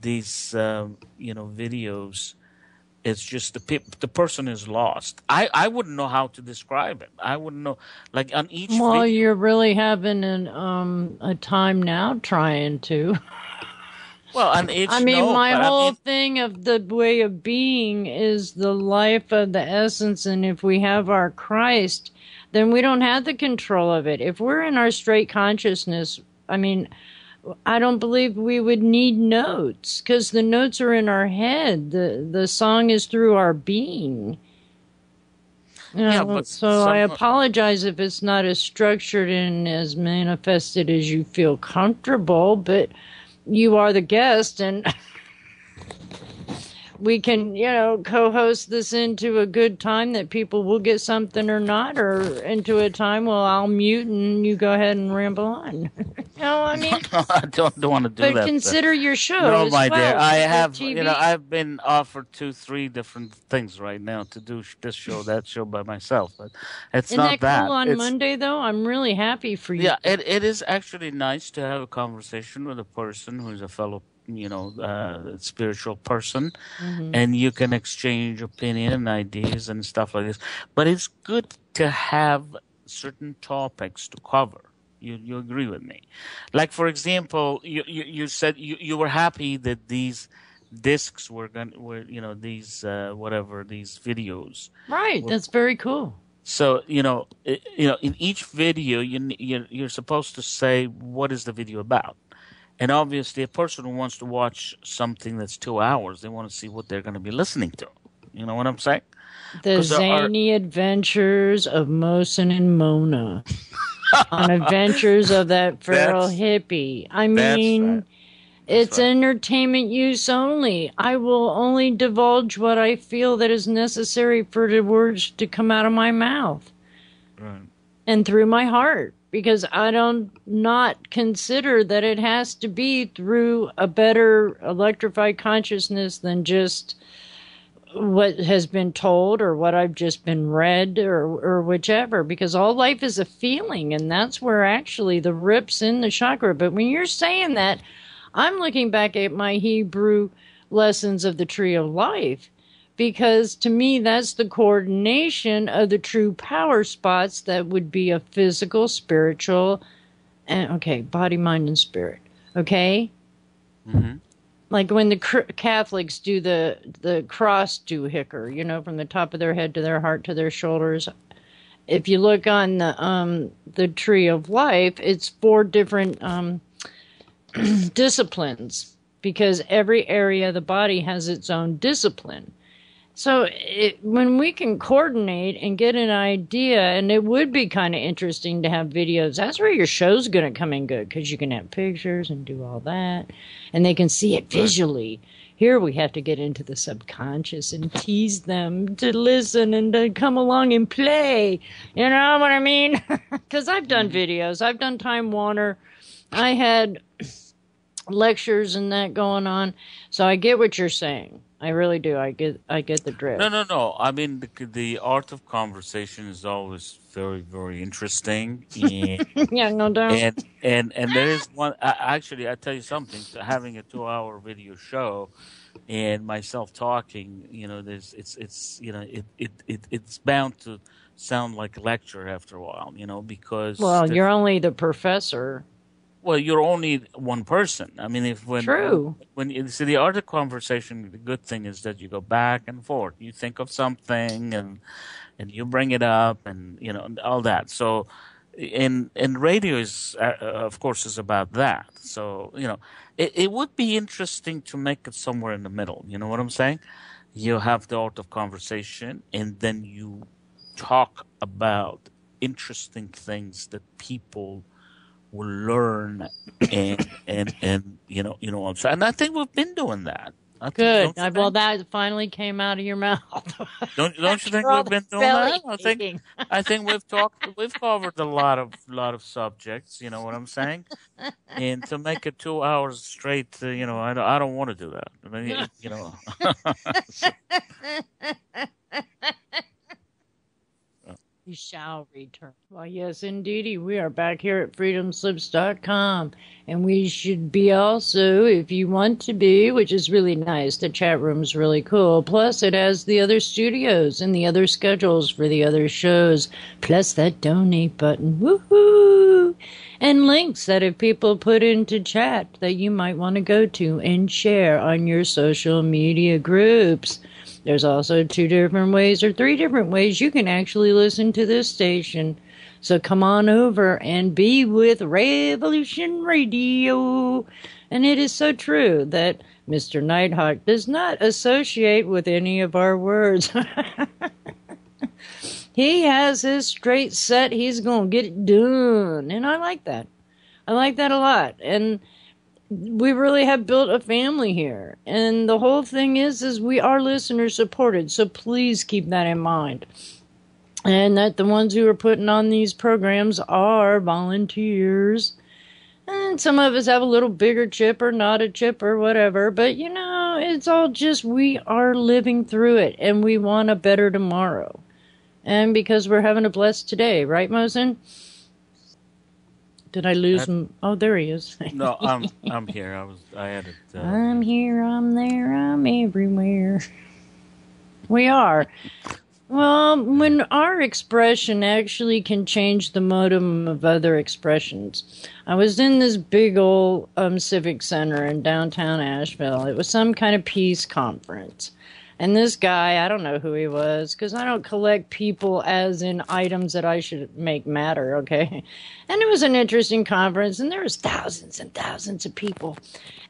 videos. It's just the person is lost. I wouldn't know how to describe it. I wouldn't know, like on each Well, video. you're really having a time now trying to. Well, on each I mean, no, my but I whole mean, thing of the way of being is the life of the essence, and if we have our Christ, then we don't have the control of it. If we're in our straight consciousness, I mean, I don't believe we would need notes because the notes are in our head. The song is through our being. yeah, but So I apologize if it's not as structured and as manifested as you feel comfortable, but you are the guest, and we can, co-host this into a good time that people will get something or not, or into a time, well, I'll mute and you go ahead and ramble on. I mean? I don't want to do But that. consider your show No, as my dear. well. I It's a have, TV. I've been offered 2, 3 different things right now to do this show, that show by myself, but it's Isn't not that cool that. on It's Monday, though? I'm really happy for you. yeah, it is actually nice to have a conversation with a person who's a fellow, spiritual person, and you can exchange opinion and ideas and stuff like this. But it's good to have certain topics to cover. You agree with me? Like, for example, you said you were happy that these discs these whatever, these videos. Right, that's very cool. So in each video you're supposed to say what is the video about, and obviously a person who wants to watch something that's 2 hours, they want to see what they're going to be listening to. You know what I'm saying? The zany adventures of Mohsen and Mona on adventures of that feral hippie. I mean, right. It's entertainment use only. I will only divulge what I feel that is necessary for the words to come out of my mouth. Right. And through my heart. Because I don't not consider that it has to be through a better electrified consciousness than just what has been told or what I've just been read or whichever. Because all life is a feeling, and that's where actually the rip's in the chakra. But when you're saying that, I'm looking back at my Hebrew lessons of the Tree of Life, because to me, that's the coordination of the true power spots that would be a physical, spiritual, and body, mind, and spirit. Okay? Mm-hmm. Like when the Catholics do the cross doohickey, from the top of their head to their heart to their shoulders. If you look on the Tree of Life, it's 4 different disciplines, because every area of the body has its own discipline. So when we can coordinate and get an idea, and it would be kind of interesting to have videos, that's where your show's going to come in good, because you can have pictures and do all that, and they can see it visually. Here we have to get into the subconscious and tease them to listen and to come along and play. You know what I mean? Because I've done videos. I've done Time Warner. I had lectures and that going on. So I get what you're saying. I really do. I get the drift. No. I mean, the art of conversation is always very, very interesting. And, yeah, no doubt. And there is one. Actually, I tell you something. Having a 2-hour video show and myself talking, it's bound to sound like a lecture after a while, because you're only the professor. Well, you're only one person. I mean, when you see the art of conversation, the good thing is that you go back and forth. You think of something and you bring it up, and all that. So, and radio is of course is about that. So it would be interesting to make it somewhere in the middle. You know what I'm saying? You have the art of conversation, and then you talk about interesting things that people will learn, and also. And I think we've been doing that. Good. Well, that finally came out of your mouth. Don't you think we've been doing that? I think we've covered a lot of subjects. You know what I'm saying? And to make it 2 hours straight, I don't want to do that. I mean, You shall return. Well, yes, indeedy. We are back here at freedomslips.com. And we should be also, if you want to be, which is really nice. The chat room's really cool. Plus, it has the other studios and the other schedules for the other shows. Plus that donate button. Woohoo! And links that if people put into chat that you might want to go to and share on your social media groups. There's also 2 different ways or 3 different ways you can actually listen to this station. So come on over and be with Revolution Radio. And it is so true that Mr. Nighthawk does not associate with any of our words. He has his straight set. He's going to get it done. And I like that. I like that a lot. And we really have built a family here. And the whole thing is we are listener supported. So please keep that in mind. And that the ones who are putting on these programs are volunteers. And some of us have a little bigger chip or not a chip or whatever. But, you know, it's all just we are living through it. And we want a better tomorrow. And because we're having a blessed today. Right, Mohsen? Did I lose him? Oh, there he is. No, I'm here. I had it. I'm here, I'm there, I'm everywhere. We are. Well, when our expression actually can change the modem of other expressions. I was in this big old civic center in downtown Asheville. It was some kind of peace conference. And this guy, I don't know who he was, because I don't collect people as in items that I should make matter, okay? And it was an interesting conference, and there was thousands and thousands of people.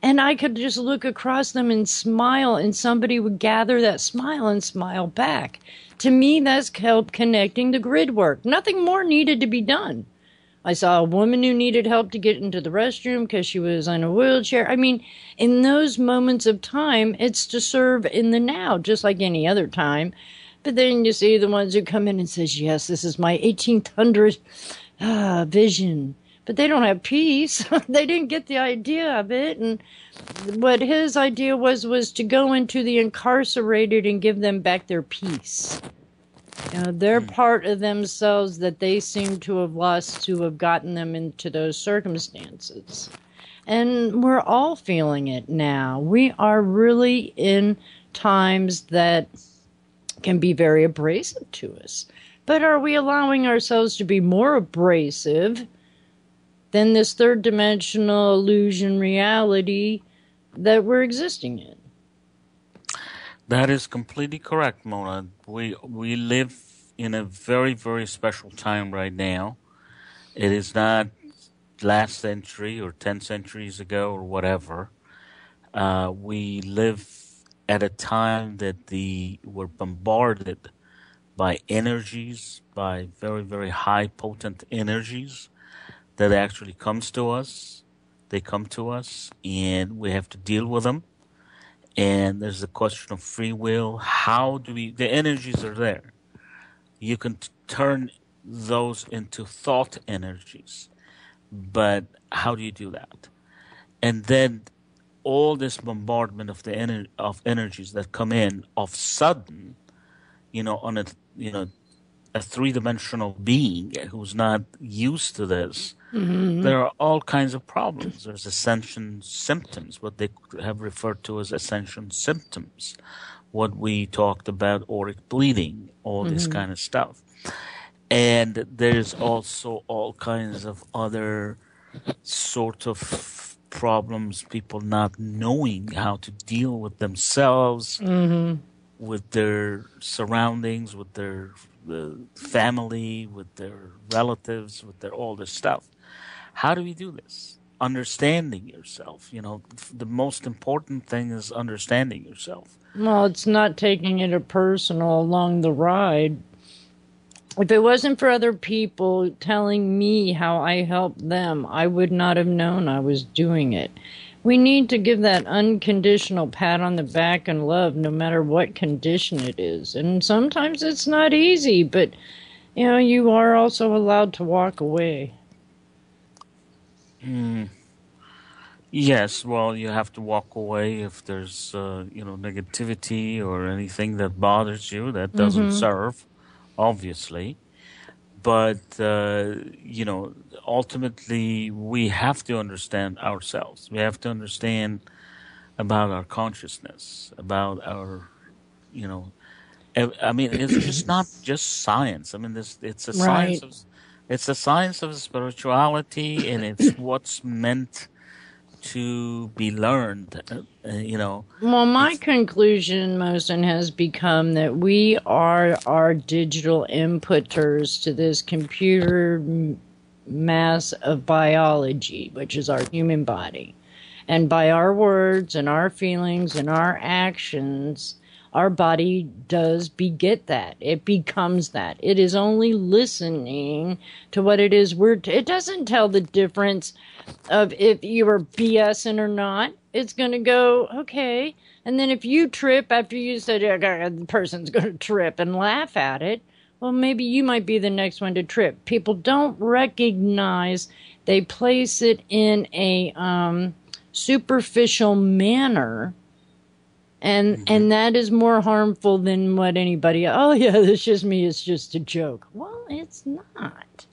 And I could just look across them and smile, and somebody would gather that smile and smile back. To me, that's help connecting the grid work. Nothing more needed to be done. I saw a woman who needed help to get into the restroom because she was in a wheelchair. I mean, in those moments of time, it's to serve in the now, just like any other time. But then you see the ones who come in and says, yes, this is my 1800 vision. But they don't have peace. They didn't get the idea of it. And what his idea was to go into the incarcerated and give them back their peace. You know, they're part of themselves that they seem to have lost to have gotten them into those circumstances. And we're all feeling it now. We are really in times that can be very abrasive to us. But are we allowing ourselves to be more abrasive than this third dimensional illusion reality that we're existing in? That is completely correct, Mona. We live in a very, very special time right now. It is not last century or 10 centuries ago or whatever. We live at a time that we're bombarded by energies, by very, very high potent energies that actually comes to us. They come to us and we have to deal with them. And there's the question of free will. The energies are there. You can turn those into thought energies. But how do you do that? And then all this bombardment of of energies that come in of sudden, on a three-dimensional being who's not used to this, there are all kinds of problems. There's ascension symptoms, what they have referred to as ascension symptoms, what we talked about, auric bleeding, all this kind of stuff. And there's also all kinds of other sort of problems, people not knowing how to deal with themselves, with their surroundings, with their family, with their relatives, with all this stuff. How do we do this? Understanding yourself. The most important thing is understanding yourself. Well, it's not taking it personal along the ride. If it wasn't for other people telling me how I helped them, I would not have known I was doing it. We need to give that unconditional pat on the back and love no matter what condition it is. And sometimes it's not easy, but, you are also allowed to walk away. Yes, well, you have to walk away if there's, negativity or anything that bothers you that doesn't serve, obviously. but ultimately we have to understand ourselves. We have to understand about our consciousness, about our, you know, I mean, it's just not just science. I mean, it's a science Right. of, it's a science of spirituality, and it's what's meant to be learned. Well, my It's conclusion, Mohsen, has become that we are our digital inputters to this computer mass of biology, which is our human body. And by our words and our feelings and our actions, our body does beget that. It becomes that. It is only listening to what it is it doesn't tell the difference of if you were BSing or not. It's going to go, okay. And then if you trip after you said, yeah, the person's going to trip and laugh at it, well, maybe you might be the next one to trip. People don't recognize, they place it in a superficial manner. And that is more harmful than what anybody, oh, yeah, that's just me, it's just a joke. Well, it's not.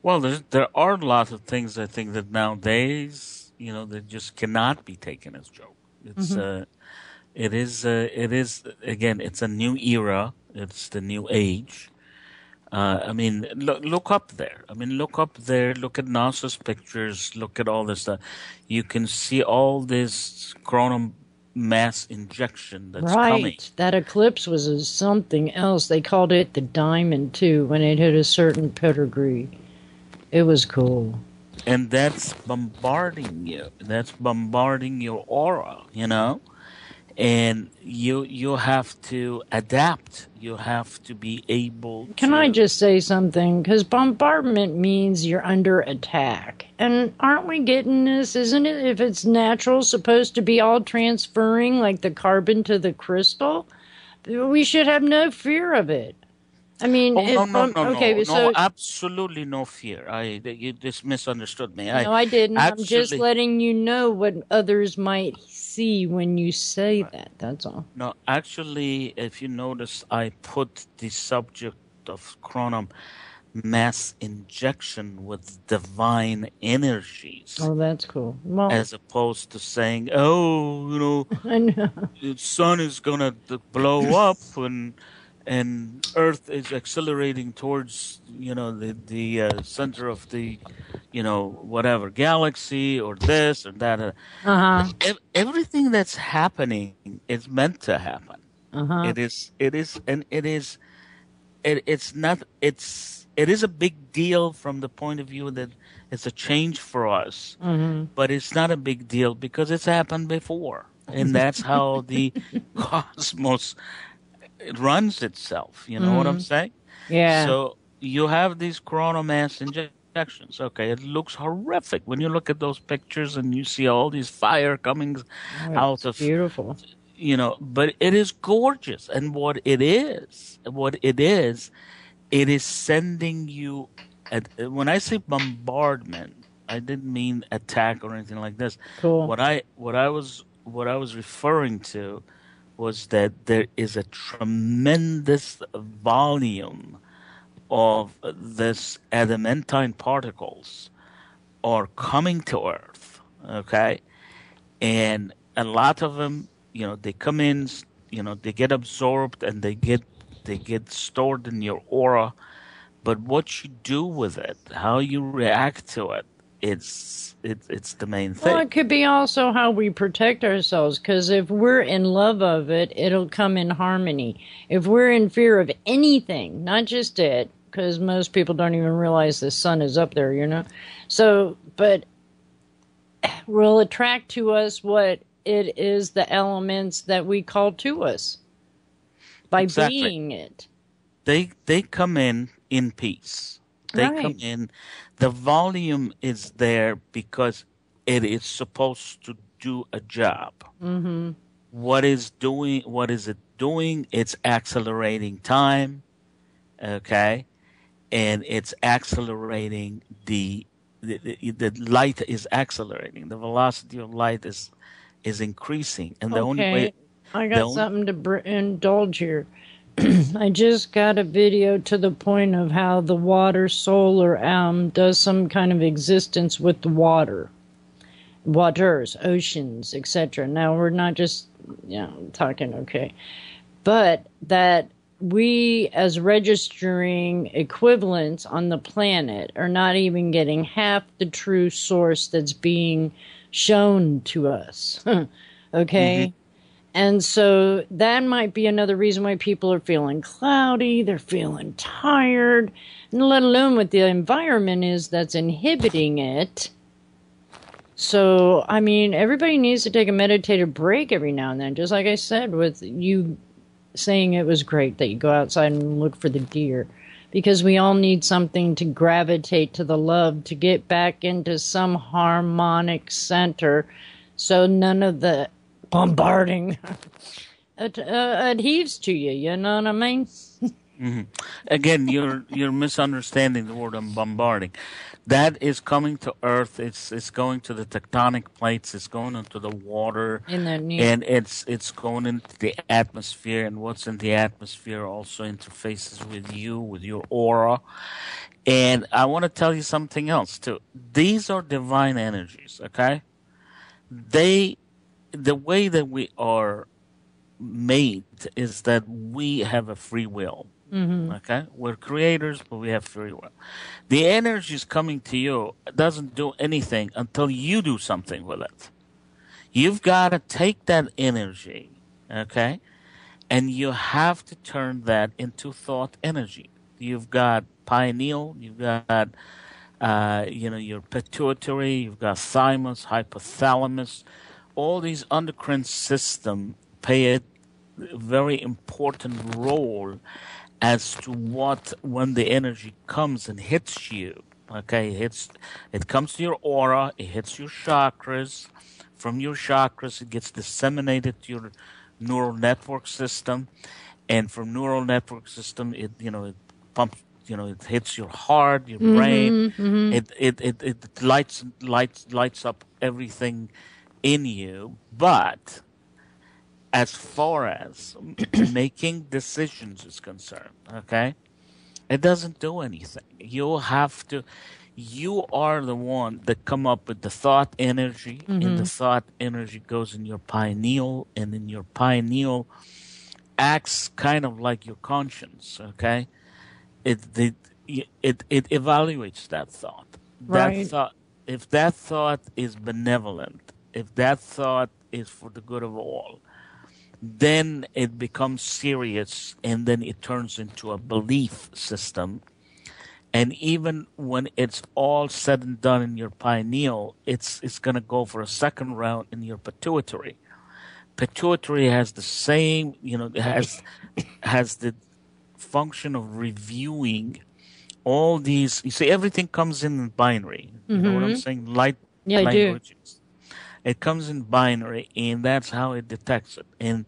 Well, there are lots of things I think that nowadays, they just cannot be taken as joke. It's it is again, it's a new era. It's the new age. I mean, look up there. I mean, look up there. Look at NASA's pictures. Look at all this stuff. You can see all this chronom mass injection that's coming. Right. That eclipse was something else. They called it the diamond, too, when it hit a certain pedigree. It was cool. And that's bombarding you. That's bombarding your aura, And you have to adapt. You have to be able to. Can I just say something? Because bombardment means you're under attack. And aren't we getting this? Isn't it, if it's natural, supposed to be all transferring like the carbon to the crystal? We should have no fear of it. I mean, no, absolutely no fear. You just misunderstood me. No, I didn't. I'm just letting you know what others might see when you say that. That's all. No, actually, if you notice, I put the subject of chronom mass injection with divine energies. Oh, that's cool. Well, as opposed to saying, oh, I know. the sun is gonna blow up and Earth is accelerating towards the center of the whatever galaxy or this or that. Everything that's happening is meant to happen. It is a big deal from the point of view that it's a change for us, but it's not a big deal because it's happened before, and that's how the cosmos it runs itself. You know what I'm saying? Yeah. So you have these coronal mass injections. Okay, it looks horrific when you look at those pictures and you see all these fire coming out of. Beautiful. But it is gorgeous, and what it is, it is sending you. When I say bombardment, I didn't mean attack or anything like this. Cool. What I was referring to was that there is a tremendous volume of this adamantine particles are coming to Earth, okay? And a lot of them, they come in, they get absorbed and they get stored in your aura. But what you do with it, how you react to it, it's the main thing. Well, it could be also how we protect ourselves, because if we're in love of it, it'll come in harmony. If we're in fear of anything, not just it, because most people don't even realize the sun is up there, So, but will attract to us what it is, the elements that we call to us by being it. They come in peace. They come in. The volume is there because it is supposed to do a job. What is it doing? It's accelerating time, okay, and it's accelerating the light is accelerating. The velocity of light is increasing, and the only way. I got something to indulge here. I just got a video to the point of how the water solar does some kind of existence with the waters, oceans, etc. Now we're not just talking but that we as registering equivalents on the planet are not even getting half the true source that's being shown to us. Okay. Mm-hmm. And so that might be another reason why people are feeling cloudy, they're feeling tired, and let alone what the environment is that's inhibiting it. So, I mean, everybody needs to take a meditative break every now and then, just like I said, with you saying it was great that you go outside and look for the deer, because we all need something to gravitate to the love, to get back into some harmonic center, so none of the bombarding adheres to you. You know what I mean? Mm-hmm. Again, you're misunderstanding the word bombarding. That is coming to Earth. It's going to the tectonic plates. It's going into the water, and it's going into the atmosphere. And what's in the atmosphere also interfaces with you, with your aura. And I want to tell you something else too. These are divine energies. Okay, the way that we are made is that we have a free will. Mm-hmm. Okay, we're creators, but we have free will. The energy is coming to you. It doesn't do anything until you do something with it. You've got to take that energy, okay, and you have to turn that into thought energy. You've got pineal, you've got your pituitary, you've got thymus, hypothalamus. All these endocrine system play a very important role as to when the energy comes and hits you. Okay, it comes to your aura, it hits your chakras. From your chakras, it gets disseminated to your neural network system, and from neural network system, it pumps. It hits your heart, your brain. Mm-hmm. It lights up everything in you, but as far as making decisions is concerned, okay, it doesn't do anything. You are the one that come up with the thought energy, and the thought energy goes in your pineal, and then your pineal acts kind of like your conscience, okay? It evaluates that thought. Right. That thought, if that thought is benevolent, if that thought is for the good of all, then it becomes serious, and then it turns into a belief system. And even when it's all said and done in your pineal, it's going to go for a second round in your pituitary. Pituitary has the same, has the function of reviewing all these. You see, everything comes in binary. You know what I'm saying? Light languages. It comes in binary, and that's how it detects it. And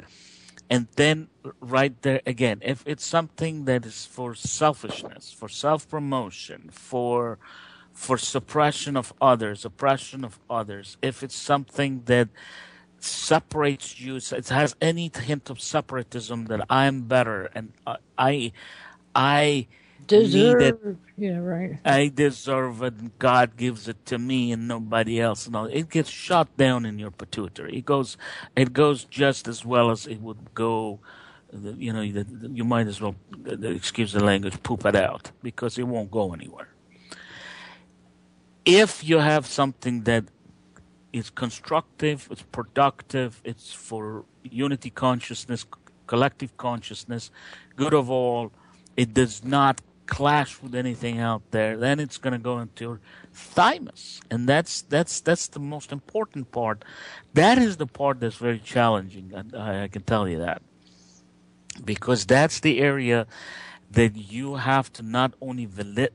then right there again, if it's something that is for selfishness, for self-promotion, for suppression of others, oppression of others, if it's something that separates you, it has any hint of separatism, that I'm better and I deserve. need it. Yeah, right. I deserve it, and God gives it to me and nobody else. No, it gets shot down in your pituitary. It goes just as well as it would go. You might as well, excuse the language, poop it out, because it won't go anywhere. If you have something that is constructive, it's productive, it's for unity consciousness, collective consciousness, good of all, it does not clash with anything out there, then it's going to go into your thymus, and that's the most important part. That is the part that's very challenging. I can tell you that, because that's the area that you have to not only validate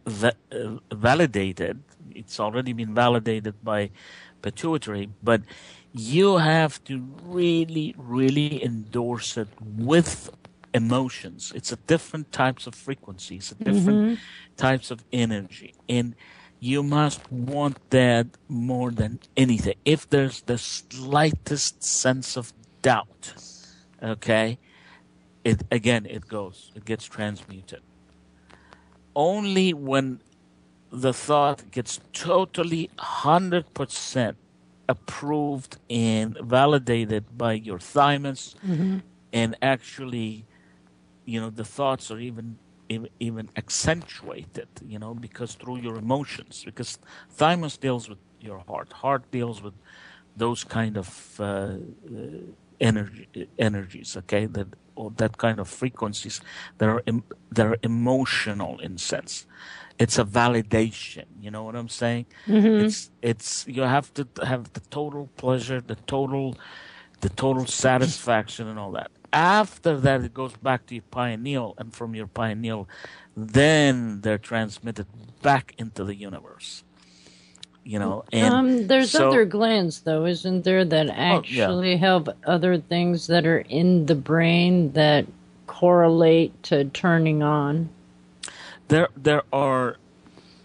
it. It's already been validated by pituitary, but you have to really, really endorse it with emotions. It's a different types of frequencies, different types of energy, and you must want that more than anything. If there's the slightest sense of doubt, okay, it gets transmuted. Only when the thought gets totally 100% approved and validated by your thymus, and actually, the thoughts are even accentuated, because through your emotions, because thymus deals with your heart deals with those kind of energies, okay, that kind of frequencies that are emotional in sense. It's a validation. You know what I'm saying? It's you have to have the total pleasure, the total satisfaction, and all that. After that, it goes back to your pineal, and from your pineal, then they're transmitted back into the universe. And There's so, other glands, though, isn't there, that oh yeah, actually have other things that are in the brain that correlate to turning on? there are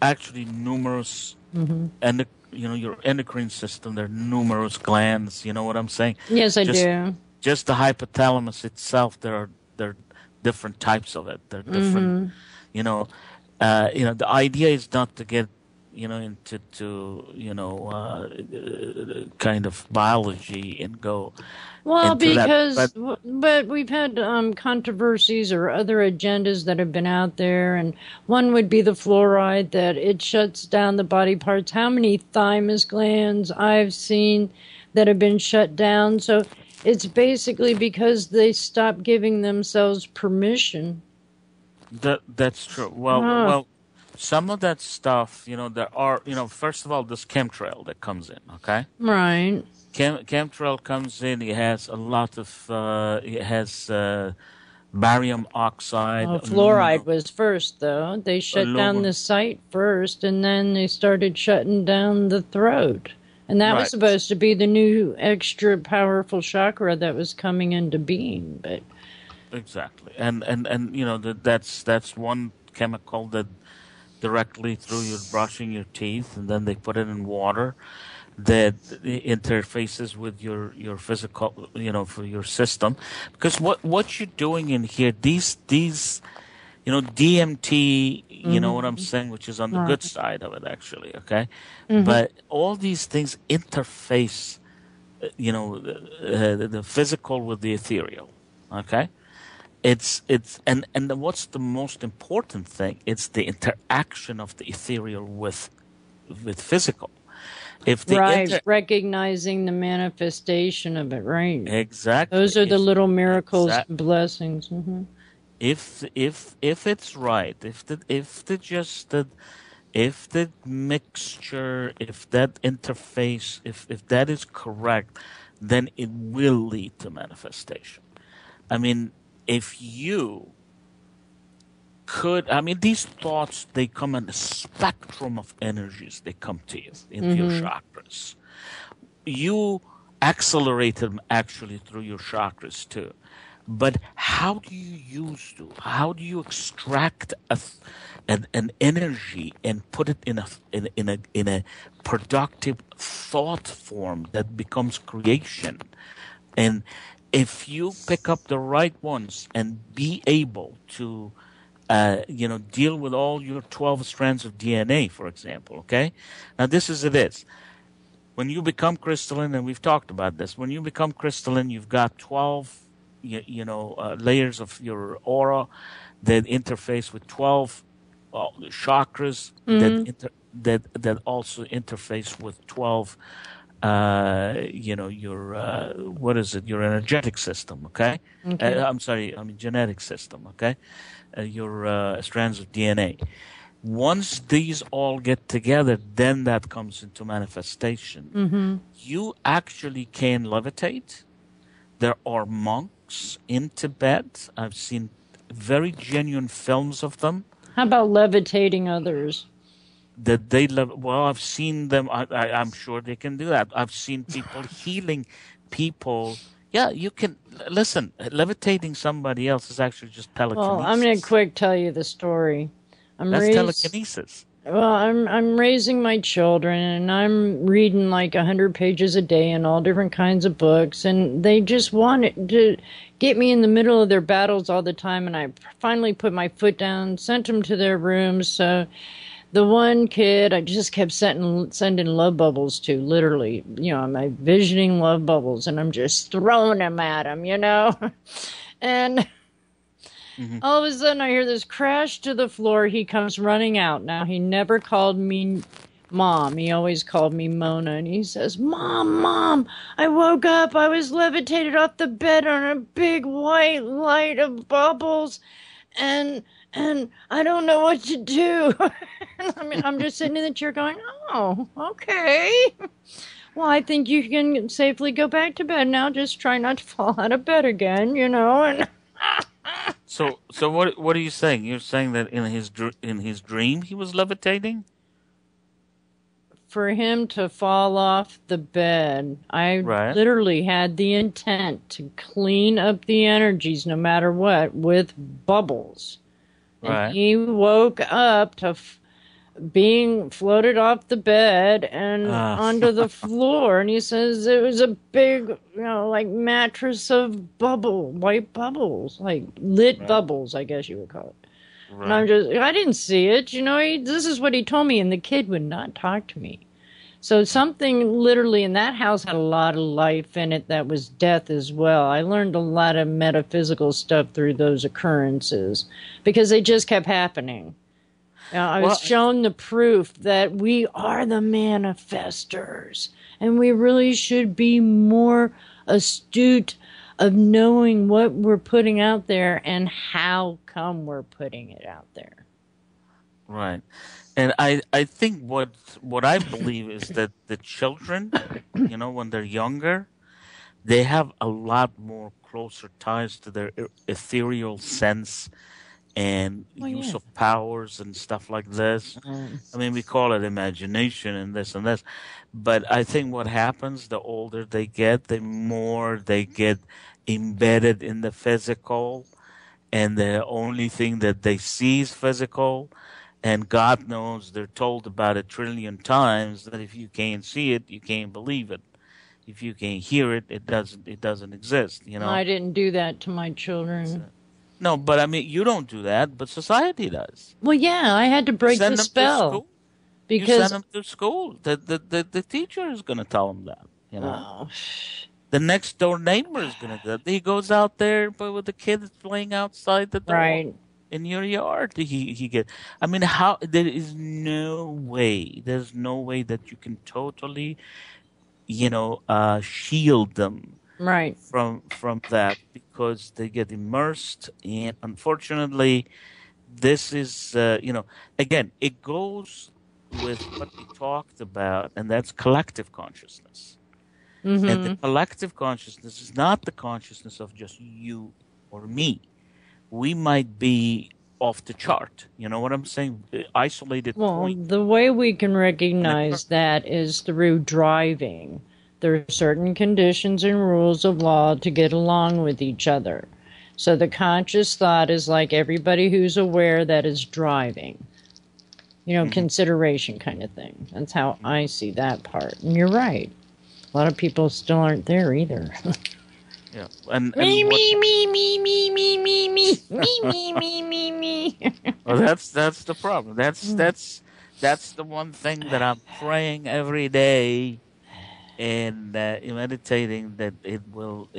actually numerous, and your endocrine system. There are numerous glands. You know what I'm saying? Yes, I Just do. just the hypothalamus itself. There are different types of it. There are different. You know, the idea is not to get into kind of biology and go Well, into that, but but we've had controversies or other agendas that have been out there, and one would be the fluoride, that it shuts down the body parts. How many thymus glands I've seen that have been shut down? So it's basically because they stopped giving themselves permission. that's true. Huh. Well, some of that stuff, there are, first of all, this chemtrail that comes in, okay? Right. Chemtrail comes in. It has a lot of, it has barium oxide, Fluoride was first, though. They shut down aluminum, the site first, and then they started shutting down the throat. And that was right? supposed to be the new extra powerful chakra that was coming into being. But Exactly, and that's one chemical that directly through your brushing your teeth, and then they put it in water that interfaces with your physical, for your system. Because what you're doing in here, these DMT, you know what I'm saying, which is on the right. good side of it, actually, okay? But all these things interface, the physical with the ethereal, okay? And what's the most important thing? It's the interaction of the ethereal with physical. If the Right, inter recognizing the manifestation of it, right. Exactly, Those are the little miracles, exact blessings. if it's right, if the mixture, if that interface, if that is correct, then it will lead to manifestation. I mean, if you these thoughts, they come in a spectrum of energies. They come to you into your chakras. You accelerate them actually through your chakras too. But how do you how do you extract an energy and put it in a productive thought form that becomes creation? And if you pick up the right ones and be able to deal with all your 12 strands of DNA, for example, okay? Now, this is it is. When you become crystalline, and we've talked about this, when you become crystalline, you've got 12, layers of your aura that interface with 12 chakras that also interface with 12, what is it? Your energetic system, okay? Okay. I'm sorry, genetic system, okay? Your strands of DNA. Once these all get together, then that comes into manifestation. You actually can levitate. There are monks in Tibet. I've seen very genuine films of them. How about levitating others? That they love. Well, I've seen them. I'm sure they can do that. I've seen people healing people. Yeah, you can listen. Levitating somebody else is actually just Well, I'm going to telekinesis. quick tell you the story. I'm That's raised telekinesis. Well, I'm raising my children, and I'm reading like 100 pages a day and all different kinds of books, and they just wanted to get me in the middle of their battles all the time. And I finally put my foot down, sent them to their rooms. So the one kid I just kept sending love bubbles to, literally, my visioning love bubbles, and I'm just throwing them at him. And Hmm. all of a sudden, I hear this crash to the floor. He comes running out. Now, he never called me Mom. He always called me Mona. And he says, Mom, Mom, I woke up. I was levitated off the bed on a big white light of bubbles. And I don't know what to do. I'm just sitting in the chair going, oh, okay. Well, I think you can safely go back to bed now. Just try not to fall out of bed again. And So what are you saying? You're saying that in his dream he was levitating? for him to fall off the bed, I Right. literally had the intent to clean up the energies no matter what with bubbles. And Right. he woke up to being floated off the bed and Ah. onto the floor. And he says it was a big, like mattress of white bubbles, like lit Right. bubbles, I guess you would call it. And Right. I didn't see it. This is what he told me. And the kid would not talk to me. So something literally in that house had a lot of life in it that was death as well. I learned a lot of metaphysical stuff through those occurrences because they just kept happening. I Well, was shown the proof that we are the manifestors, and we really should be more astute of knowing what we're putting out there and how come we're putting it out there. right. And I think what I believe is that the children, when they're younger, they have a lot more closer ties to their ethereal sense and Oh, use yeah. of powers and stuff like this. I mean, we call it imagination and this and this, but I think what happens the older they get, the more they get embedded in the physical, and the only thing that they see is physical. And God knows they're told about 1 trillion times that if you can't see it, you can't believe it. If you can't hear it, it doesn't exist. I didn't do that to my children. No, but I mean, you don't do that, but society does. Well, yeah, I had to You break the send them to spell school. You send because, them to school. The teacher is going to tell them that. oh, The next door neighbor is going to do that. He goes out there but with the kids playing outside the door right. in your yard. He get. I mean, how there is no way. There's no way that you can totally, shield them Right. from that because they get immersed, and unfortunately this is again it goes with what we talked about, and that's collective consciousness. And the Mm-hmm. collective consciousness is not the consciousness of just you or me. We might be off the chart, you know what I'm saying, isolated Well, point the way we can in a cur- recognize that is through driving. There are certain conditions and rules of law to get along with each other. So the conscious thought is like everybody who's aware that is driving. Mhm. Consideration kind of thing. That's how I see that part. And you're right. A lot of people still aren't there either. Yeah, and Me, what me, me, me, me, me, me, me, me, me, me, me, me. well, that's the problem. That's the one thing that I'm praying every day and meditating that it will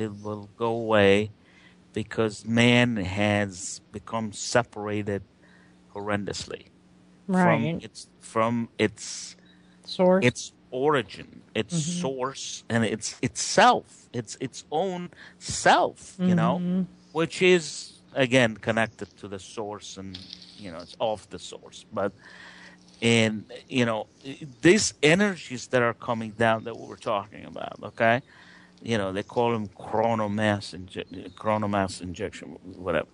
go away because man has become separated horrendously from Right. Source. its origin, its source, and its itself, its own self, Mm-hmm. which is again connected to the source, and it's off the source. But and these energies that are coming down that we were talking about, okay, they call them chronomass injection, whatever.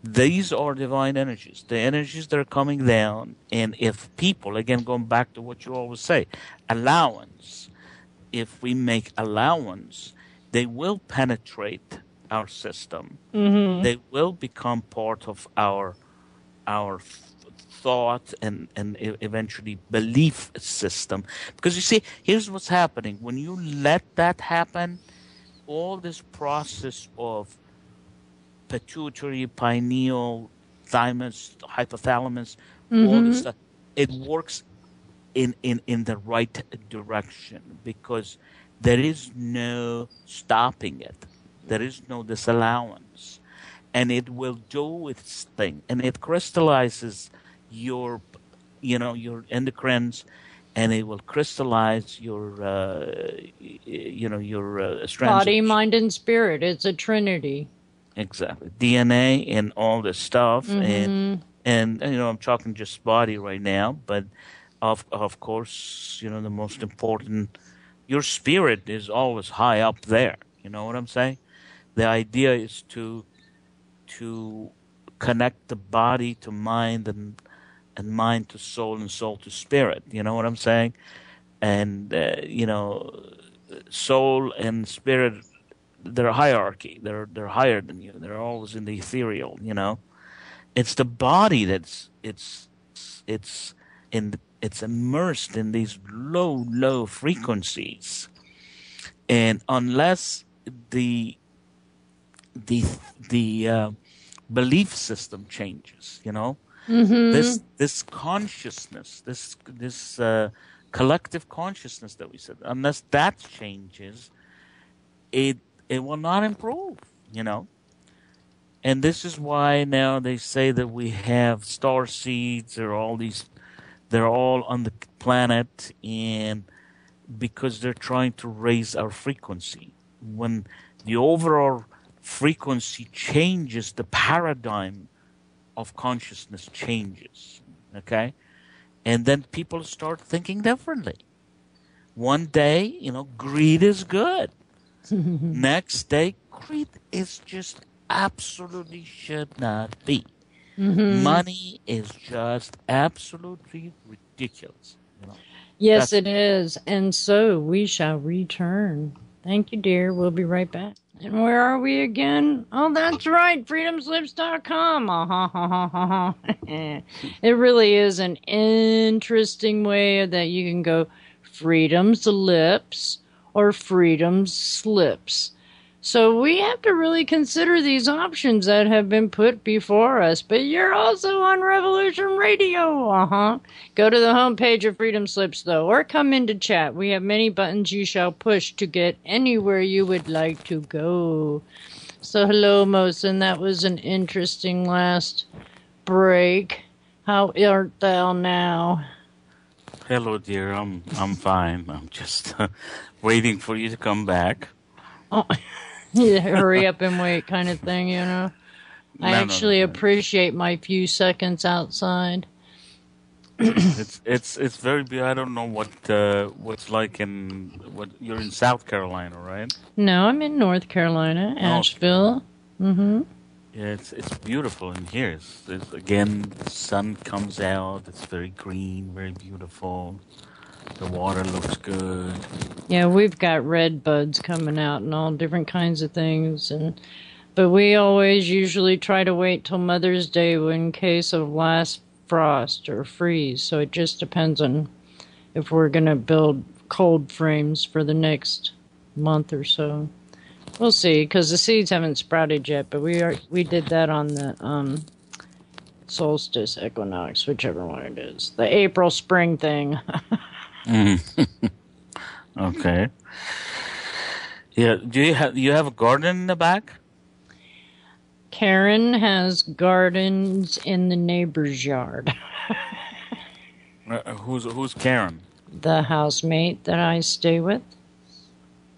These are divine energies, the energies that are coming down. And if people, again, going back to what you always say, allowance, if we make allowance, they will penetrate our system. Mm-hmm. They will become part of our thought and eventually belief system. Because you see, here's what's happening. When you let that happen, all this process of pituitary, pineal, thymus, hypothalamus, all this Mm-hmm. stuff, it works in the right direction because there is no stopping it. There is no disallowance. And it will do its thing. And it crystallizes your, your endocrines, and it will crystallize your strands of Body, mind, and spirit. It's a trinity. exactly DNA and all this stuff. Mm-hmm. And I'm talking just body right now, but of course, the most important, your spirit is always high up there. You know what I'm saying? The idea is to connect the body to mind and mind to soul and soul to spirit. You know what I'm saying? And soul and spirit, they're a hierarchy. They're higher than you. They're always in the ethereal. It's the body it's it's immersed in these low frequencies, and unless the the the belief system changes, Mm-hmm. this consciousness, this collective consciousness that we said, unless that changes, it it will not improve, you know. And this is why now they say that we have star seeds or all these, they're all on the planet, and because they're trying to raise our frequency. When the overall frequency changes, the paradigm of consciousness changes. Okay? And then people start thinking differently. One day, greed is good. Next day, greed is just absolutely should not be. Mm-hmm. Money is just absolutely ridiculous. Yes, That's it is. And so we shall return. Thank you, dear. We'll be right back. And where are we again? Oh, that's right. freedomslips.com. It really is an interesting way that you can go freedom's lips or freedom's slips. So we have to really consider these options that have been put before us. But you're also on Revolution Radio. Go to the homepage of Freedom Slips, though, or come into chat. We have many buttons you shall push to get anywhere you would like to go. So hello, Mohsen. That was an interesting last break. How art thou now? hello, dear. I'm fine. I'm just waiting for you to come back. Oh, yeah, hurry up and wait kind of thing, you know? I No, no, no, actually no. appreciate my few seconds outside. It's very. I don't know what's like in what you're in South Carolina, right? No, I'm in North Carolina, North Asheville. Carolina. Mm-hmm. Yeah, it's beautiful in here. Again, the sun comes out. It's very green, very beautiful. The water looks good. Yeah, we've got red buds coming out and all different kinds of things, but we always usually try to wait till Mother's Day in case of last frost or freeze. So it just depends on if we're gonna build cold frames for the next month or so. We'll see, because the seeds haven't sprouted yet, but we did that on the solstice equinox, whichever one it is, the April spring thing. Mhm. Okay. Yeah. Do you have a garden in the back? Karen has gardens in the neighbor's yard. Who's Karen? The housemate that I stay with.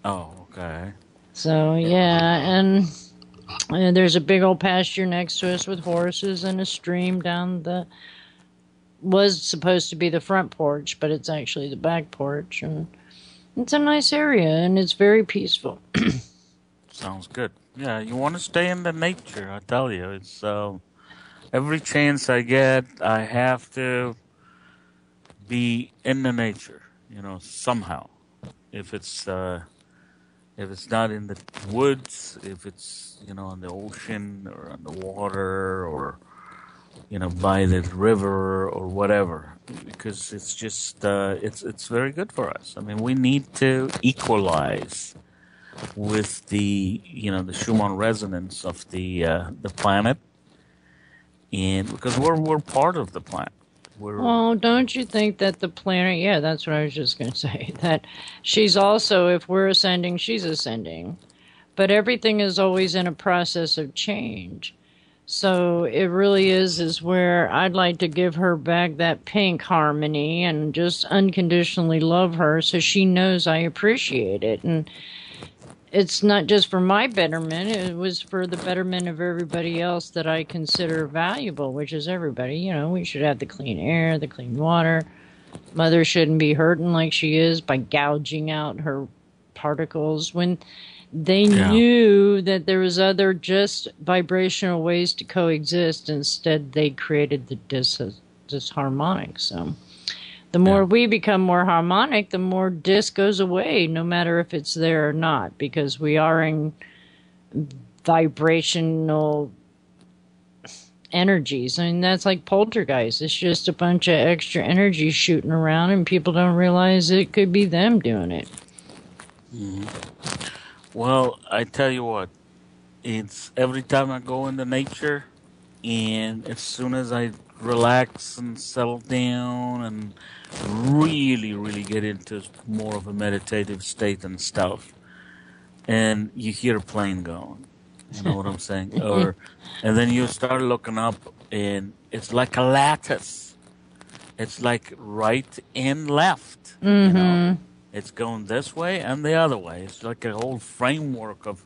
Oh, okay. So yeah, and there's a big old pasture next to us with horses and a stream down the was supposed to be the front porch, but it's actually the back porch, and it's a nice area and it's very peaceful. Sounds good. Yeah, you want to stay in the nature. I tell you, it's every chance I get, I have to be in the nature. Somehow. If it's if it's not in the woods, if it's on the ocean or on the water by the river or whatever, because it's just it's very good for us. I mean, we need to equalize with the Schumann resonance of the planet, and because we're part of the planet. We're Well, don't you think that the planet, yeah, that's what I was just going to say, that she's also, if we're ascending, she's ascending. But everything is always in a process of change. So it really is where I'd like to give her back that pink harmony and just unconditionally love her so she knows I appreciate it. And it's not just for my betterment, it was for the betterment of everybody else that I consider valuable, which is everybody. We should have the clean air, the clean water. Mother shouldn't be hurting like she is by gouging out her particles when they knew that there was other just vibrational ways to coexist. Instead, they created the disharmonic. So the more we become more harmonic, the more dis goes away, no matter if it's there or not, because we are in vibrational energies. I mean, that's like poltergeist. It's just a bunch of extra energy shooting around, and people don't realize it could be them doing it. Well, I tell you what, it's every time I go into nature, and as soon as I relax and settle down and really, really get into more of a meditative state and stuff, and you hear a plane going, you know what I'm saying? And then you start looking up, and it's like a lattice. It's like right and left, It's going this way and the other way. It's like a whole framework of,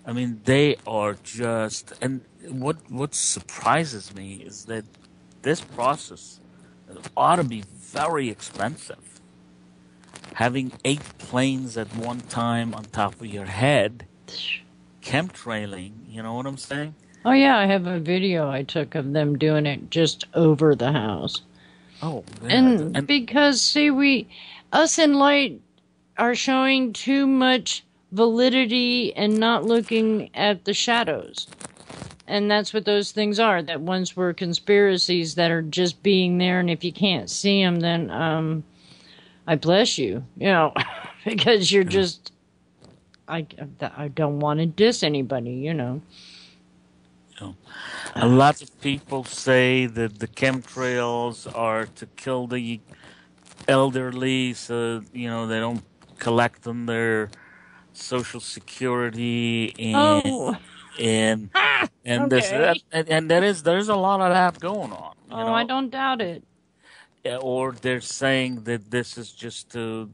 I mean, they are just, and what surprises me is that this process ought to be very expensive. Having 8 planes at one time on top of your head, chemtrailing, you know what I'm saying? Oh, yeah, I have a video I took of them doing it just over the house. Oh, yeah. And because, see, us in light are showing too much validity and not looking at the shadows. And that's what those things are, that once were conspiracies that are just being there, and if you can't see them, then I bless you, because you're just, I don't want to diss anybody, A lot of people say that the chemtrails are to kill the elderly, so they don't collect on their social security and okay. there's a lot of that going on. I don't doubt it. Or they're saying that this is just to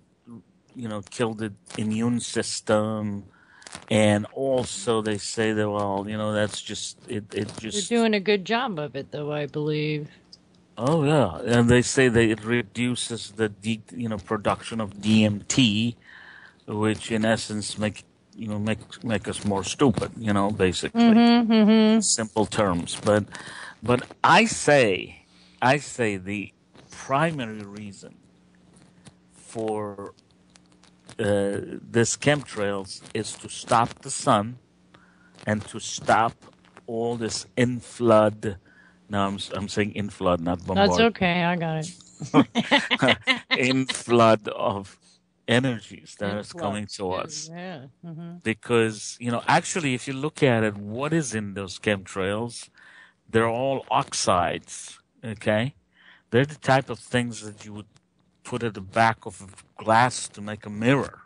kill the immune system. And also they say that, that's just, it just... They're doing a good job of it, though, I believe. Oh, yeah. And they say that it reduces the, production of DMT, which in essence make us more stupid, basically. Simple terms. But I say the primary reason for this chemtrails is to stop the sun and to stop all this inflood. Now I'm saying inflood, not bombard. That's okay, I got it. Inflood of energies that is coming to us. Yeah. Because, actually, if you look at it, what is in those chemtrails? They're all oxides, okay? They're the type of things that you would put at the back of a glass to make a mirror.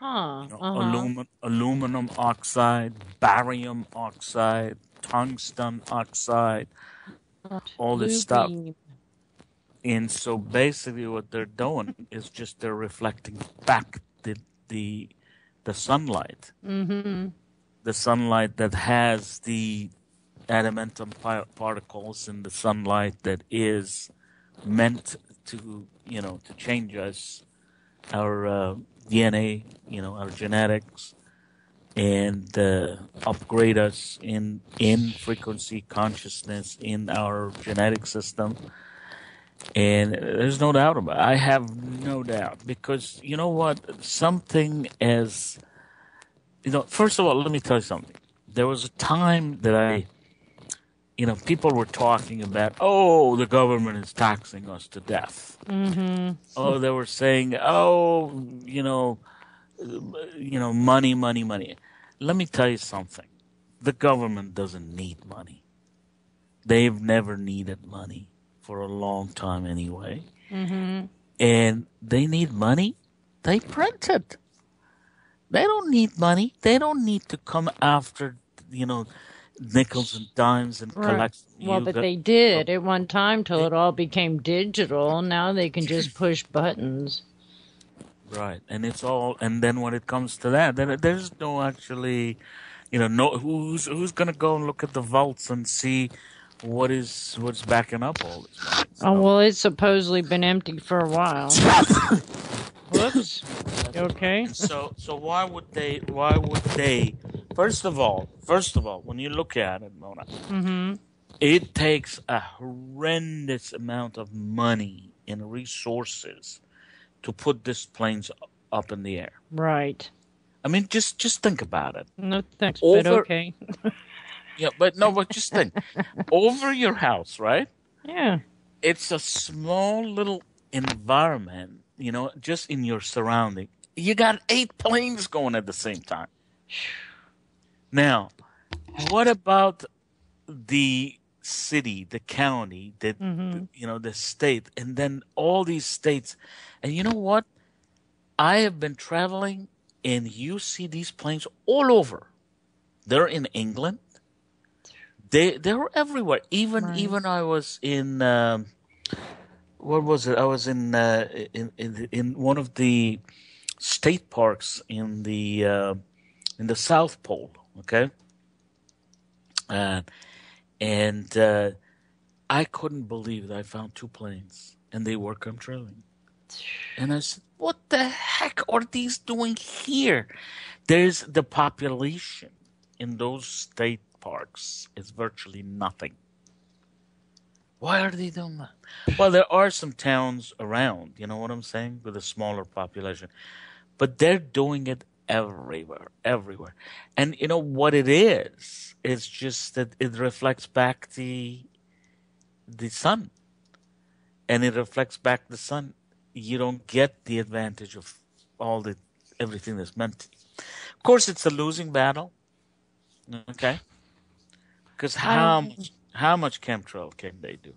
Aluminum oxide, barium oxide, tungsten oxide, all this stuff. And so basically what they're doing is just they're reflecting back the sunlight. The sunlight that has the adamantium particles in the sunlight that is meant to change us, our DNA, our genetics, and upgrade us in frequency consciousness in our genetic system. And there's no doubt about it. I have no doubt, because you know what? Something as, first of all, let me tell you something. There was a time that people were talking about, oh, the government is taxing us to death. Oh, they were saying, oh, money, money, money. Let me tell you something. The government doesn't need money. They've never needed money for a long time anyway. And they need money. They print it. They don't need money. They don't need to come after, nickels and dimes and collect. Well, but they did at one time till it all became digital. Now they can just push buttons. Right, and and then when it comes to that, then there's no actually, who's going to go and look at the vaults and see what's backing up all this money. So. Oh, well, it's supposedly been empty for a while. Whoops. You okay? So why would they, first of all, when you look at it, Mona, it takes a horrendous amount of money and resources to put these planes up in the air. Right. I mean, just think about it. No thanks, but okay. Yeah, but just think. Over your house, right? Yeah. It's a small little environment, just in your surrounding. You got 8 planes going at the same time. Now, what about the city, the county, the state, and then all these states? And you know what? I have been traveling, and you see these planes all over. They're in England. They're everywhere. Even I was in what was it? I was in one of the state parks in the South Pole. Okay, and I couldn't believe that I found 2 planes, and they were chemtrailing. And I said, what the heck are these doing here? There's the population in those state parks is virtually nothing. Why are they doing that? Well, there are some towns around, you know what I'm saying, with a smaller population. But they're doing it everywhere. And you know what it is? It's just that it reflects back the sun. And it reflects back the sun. You don't get the advantage of everything that's meant to. Of course, it's a losing battle. Okay? Because how much chemtrail can they do?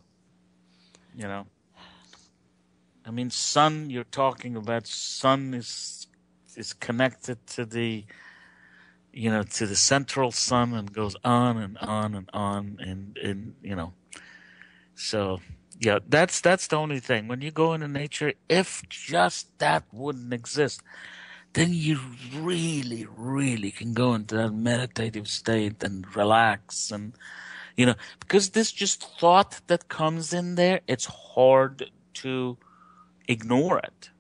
I mean, sun, you're talking about sun is connected to the, to the central sun and goes on and on and on. And so yeah, that's the only thing. When you go into nature, if just that wouldn't exist, then you really, really can go into that meditative state and relax. And, because this just thought that comes in there, it's hard to ignore it.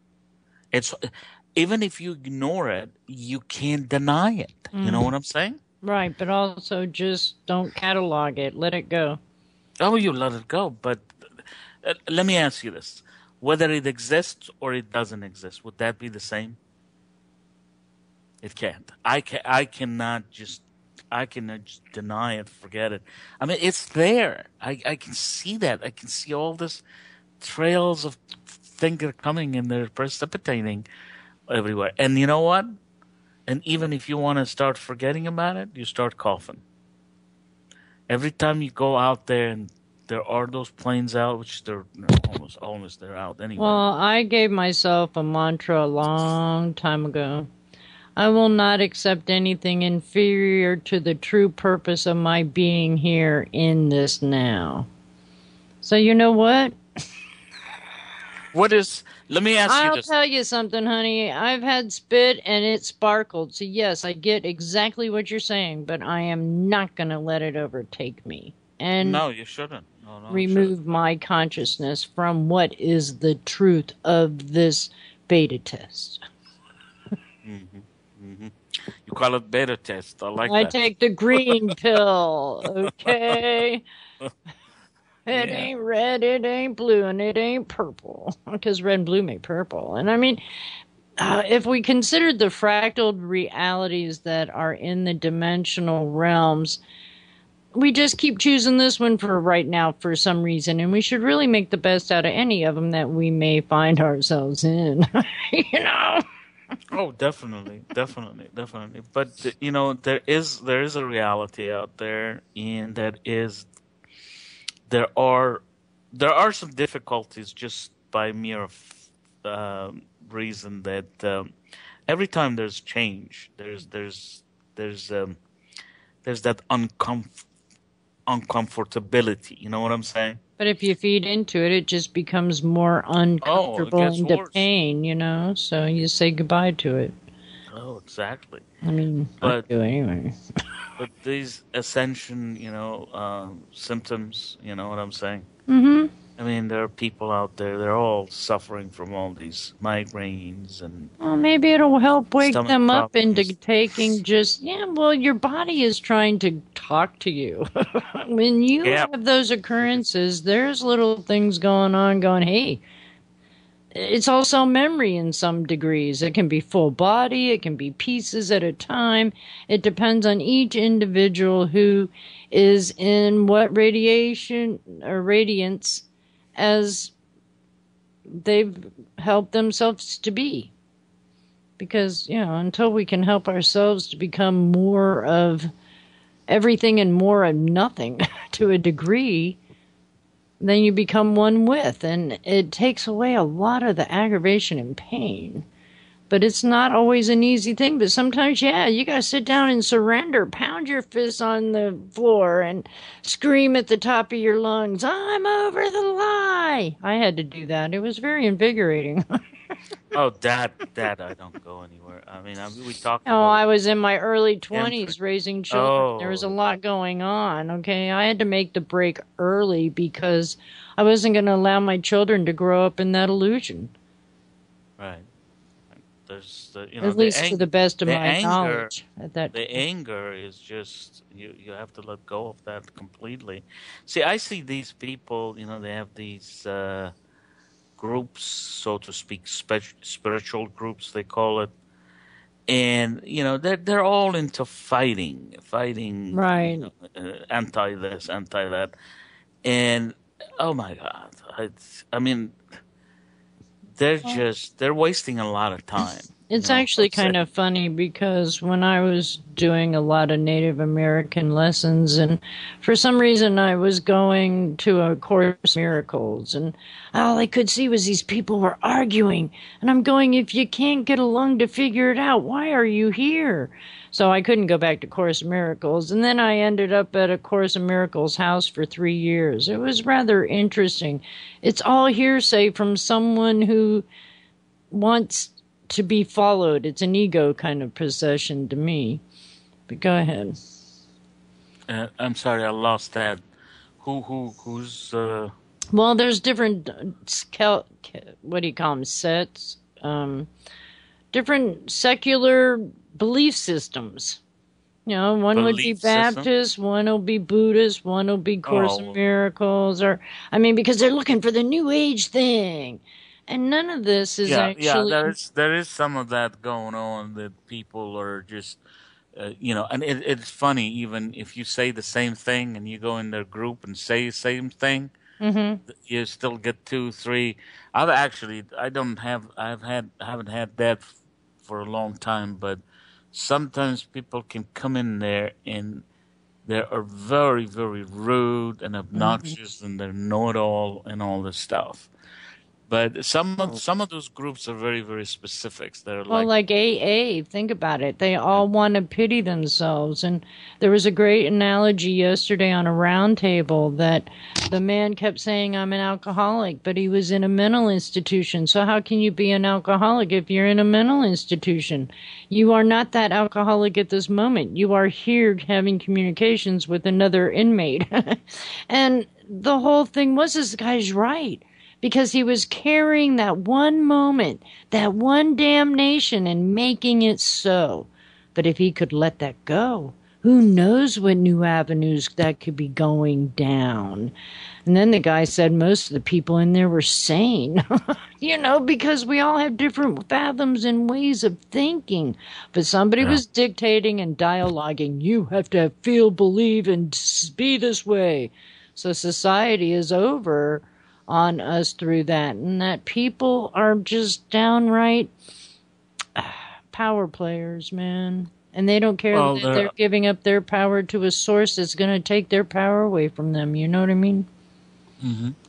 Even if you ignore it, you can't deny it. You know what I'm saying? Right, but also just don't catalog it. Let it go. Oh, you let it go. But let me ask you this. Whether it exists or it doesn't exist, would that be the same? It can't. I cannot just deny it, forget it. I mean, it's there. I can see that. I can see all this trails of things that are coming and they're precipitating everywhere. And you know what? And even if you want to start forgetting about it, you start coughing. Every time you go out there and there are those planes out, which they're almost they're out anyway. Well, I gave myself a mantra a long time ago. I will not accept anything inferior to the true purpose of my being here in this now. So you know what? Let me ask you this. I'll tell you something, honey. I've had spit and it sparkled. So yes, I get exactly what you're saying, but I am not going to let it overtake me. And no, you shouldn't. No, remove my consciousness from what is the truth of this beta test. You call it beta test. I like that. I take the green pill, okay? It ain't red, it ain't blue, and it ain't purple. Because red and blue make purple. And I mean, if we consider the fractal realities that are in the dimensional realms, we just keep choosing this one for right now for some reason, and we should really make the best out of any of them that we may find ourselves in. you know. Oh, definitely, definitely, definitely. But you know, there is a reality out there, and that is there are there are some difficulties just by mere reason that every time there's change, there's there's that uncomfortability. You know what I'm saying? But if you feed into it, it just becomes more Oh, it uncomfortable gets into worse. pain, so you say goodbye to it. Oh, exactly. I mean, I But do anyway. these ascension, symptoms. You know what I'm saying? hmm I mean, there are people out there. They're all suffering from all these migraines and Well, maybe it'll help wake stomach them up into problems. taking just, yeah, well, your body is trying to talk to you. When you Yeah. have those occurrences, there's little things going on going, hey, it's also memory in some degrees. It can be full body, it can be pieces at a time. It depends on each individual who is in what radiation or radiance as they've helped themselves to be. Because, until we can help ourselves to become more of everything and more of nothing to a degree, then you become one with. And it takes away a lot of the aggravation and pain. But it's not always an easy thing. But sometimes, yeah, you got to sit down and surrender, pound your fists on the floor and scream at the top of your lungs, I'm over the lie. I had to do that. It was very invigorating. Oh, that I don't go anywhere. I mean, we talked Oh, about I was in my early infant. 20s raising children. There was a Oh, lot going on, okay? I had to make the break early because I wasn't going to allow my children to grow up in that illusion, right. There's at least to the best of the my anger, knowledge at that the time. anger is just you have to let go of that completely. See, I see these people. They have these groups, so to speak, spiritual groups they call it, and they're all into fighting, Right. anti this, anti that, and oh my God, I mean, they're wasting a lot of time. You It's know what actually I'm kind saying? of funny because when I was doing a lot of Native American lessons, and for some reason I was going to a Course in Miracles, and all I could see was these people were arguing. And I'm going, if you can't get along to figure it out, why are you here? So I couldn't go back to Course in Miracles. And then I ended up at a Course in Miracles house for 3 years. It was rather interesting. It's all hearsay from someone who wants to be followed. It's an ego kind of possession to me. But go ahead. I'm sorry, I lost that. Who's Well, there's different, what do you call them, sets? Different secular belief systems. One would be belief system? Baptist, one will be Buddhist, one will be Course in Oh, Miracles, or, I mean, because they're looking for the New Age thing. And none of this is yeah, yeah. actually, There is some of that going on that people are just, and it's funny even if you say the same thing and you go in their group and say the same thing, hmm you still get two, three. I haven't had that for a long time, but sometimes people can come in there and they are very, very rude and obnoxious and they're know-it-all and all this stuff. But some of those groups are very, very specific. They're Well, like, like AA, think about it. They all want to pity themselves. And there was a great analogy yesterday on a round table that the man kept saying, I'm an alcoholic, but he was in a mental institution. So how can you be an alcoholic if you're in a mental institution? You are not that alcoholic at this moment. You are here having communications with another inmate. And the whole thing was this guy's right because he was carrying that one moment, that one damnation, and making it so. But if he could let that go, Who knows what new avenues that could be going down? And then the guy said most of the people in there were sane, because we all have different fathoms and ways of thinking. But somebody Yeah. was dictating and dialoguing. You have to feel, believe, and be this way. So society is over on us through that. And that people are just downright power players, man. And they don't care Well, that they're giving up their power to a source that's going to take their power away from them. You know what I mean?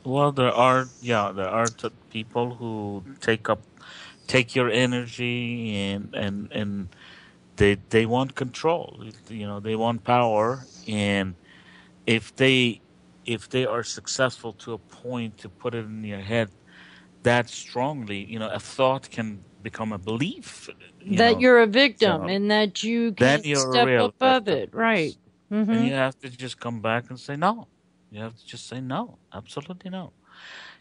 well, there are people who take your energy and they want control. They want power, and if they if they are successful to a point to put it in your head that strongly, a thought can become a belief. That you're a victim So and that you then can't you're a step real above victim. it. Right. And Mm-hmm. you have to just come back and say no. You have to just say no. Absolutely no.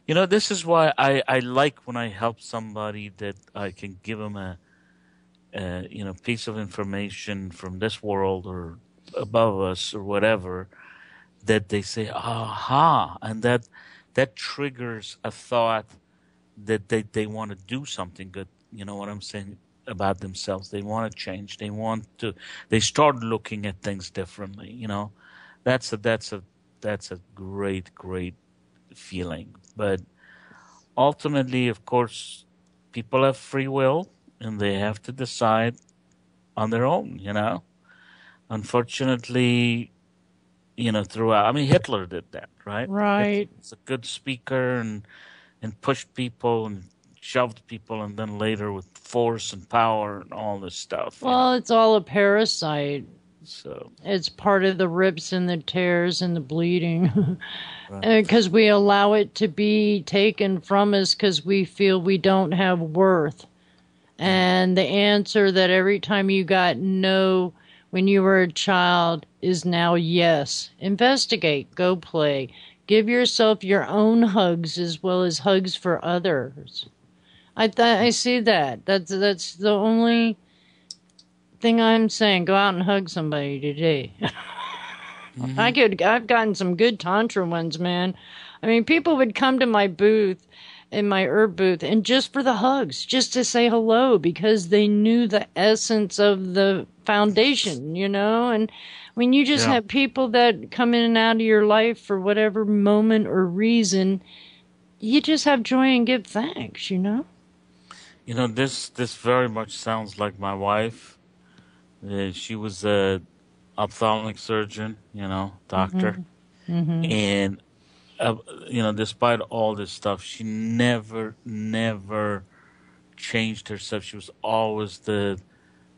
This is why I like when I help somebody that I can give them a piece of information from this world or above us or whatever, that they say, aha, and that triggers a thought that they want to do something good. You know what I'm saying? About themselves. They want to change. They start looking at things differently. That's a great, great feeling. But ultimately, of course, people have free will and they have to decide on their own. Unfortunately, throughout, I mean, Hitler did that, right? Hitler Right. was a good speaker and pushed people and shoved people, and then later with force and power and all this stuff. Well, it's all a parasite. So, It's part of the rips and the tears and the bleeding. right. Because we allow it to be taken from us because we feel we don't have worth. And the answer that every time you got no when you were a child is now yes. Investigate, go play. Give yourself your own hugs as well as hugs for others. I see that. That's the only thing I'm saying. Go out and hug somebody today. Hmm. I've gotten some good tantra ones, man. I mean, people would come to my booth, in my herb booth, and just for the hugs, just to say hello because they knew the essence of the foundation. And when you just Yeah. have people that come in and out of your life for whatever moment or reason, you just have joy and give thanks. This very much sounds like my wife. She was a ophthalmic surgeon, doctor, Hmm. Hmm. and uh, despite all this stuff, she never, never changed herself. She was always the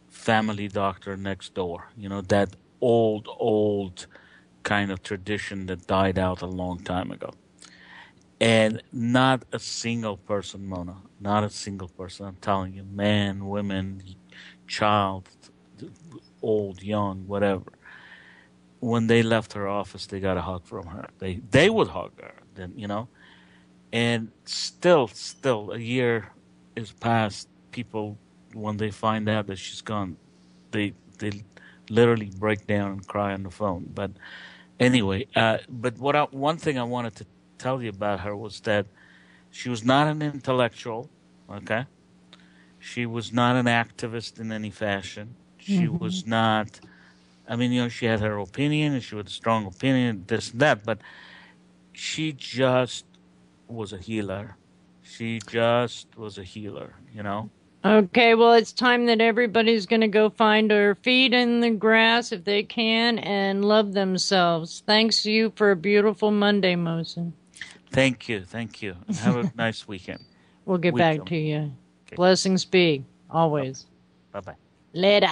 family doctor next door. That old kind of tradition that died out a long time ago. And not a single person, Mona, not a single person. I'm telling you, man, women, child, old, young, whatever. When they left her office, they got a hug from her. They would hug her, then. And still, a year is past. People, when they find out that she's gone, they literally break down and cry on the phone. But anyway, but one thing I wanted to tell you about her was that she was not an intellectual. Okay, she was not an activist in any fashion. She Hmm. was not. I mean, she had her opinion and she had a strong opinion, this and that, but she just was a healer. She just was a healer. Okay, well, it's time that everybody's going to go find their feet in the grass if they can and love themselves. Thanks to you for a beautiful Monday, Mohsen. Thank you, and have a nice weekend. We'll get back Weekend. to you. Okay. Blessings be, Bye always. bye. Later.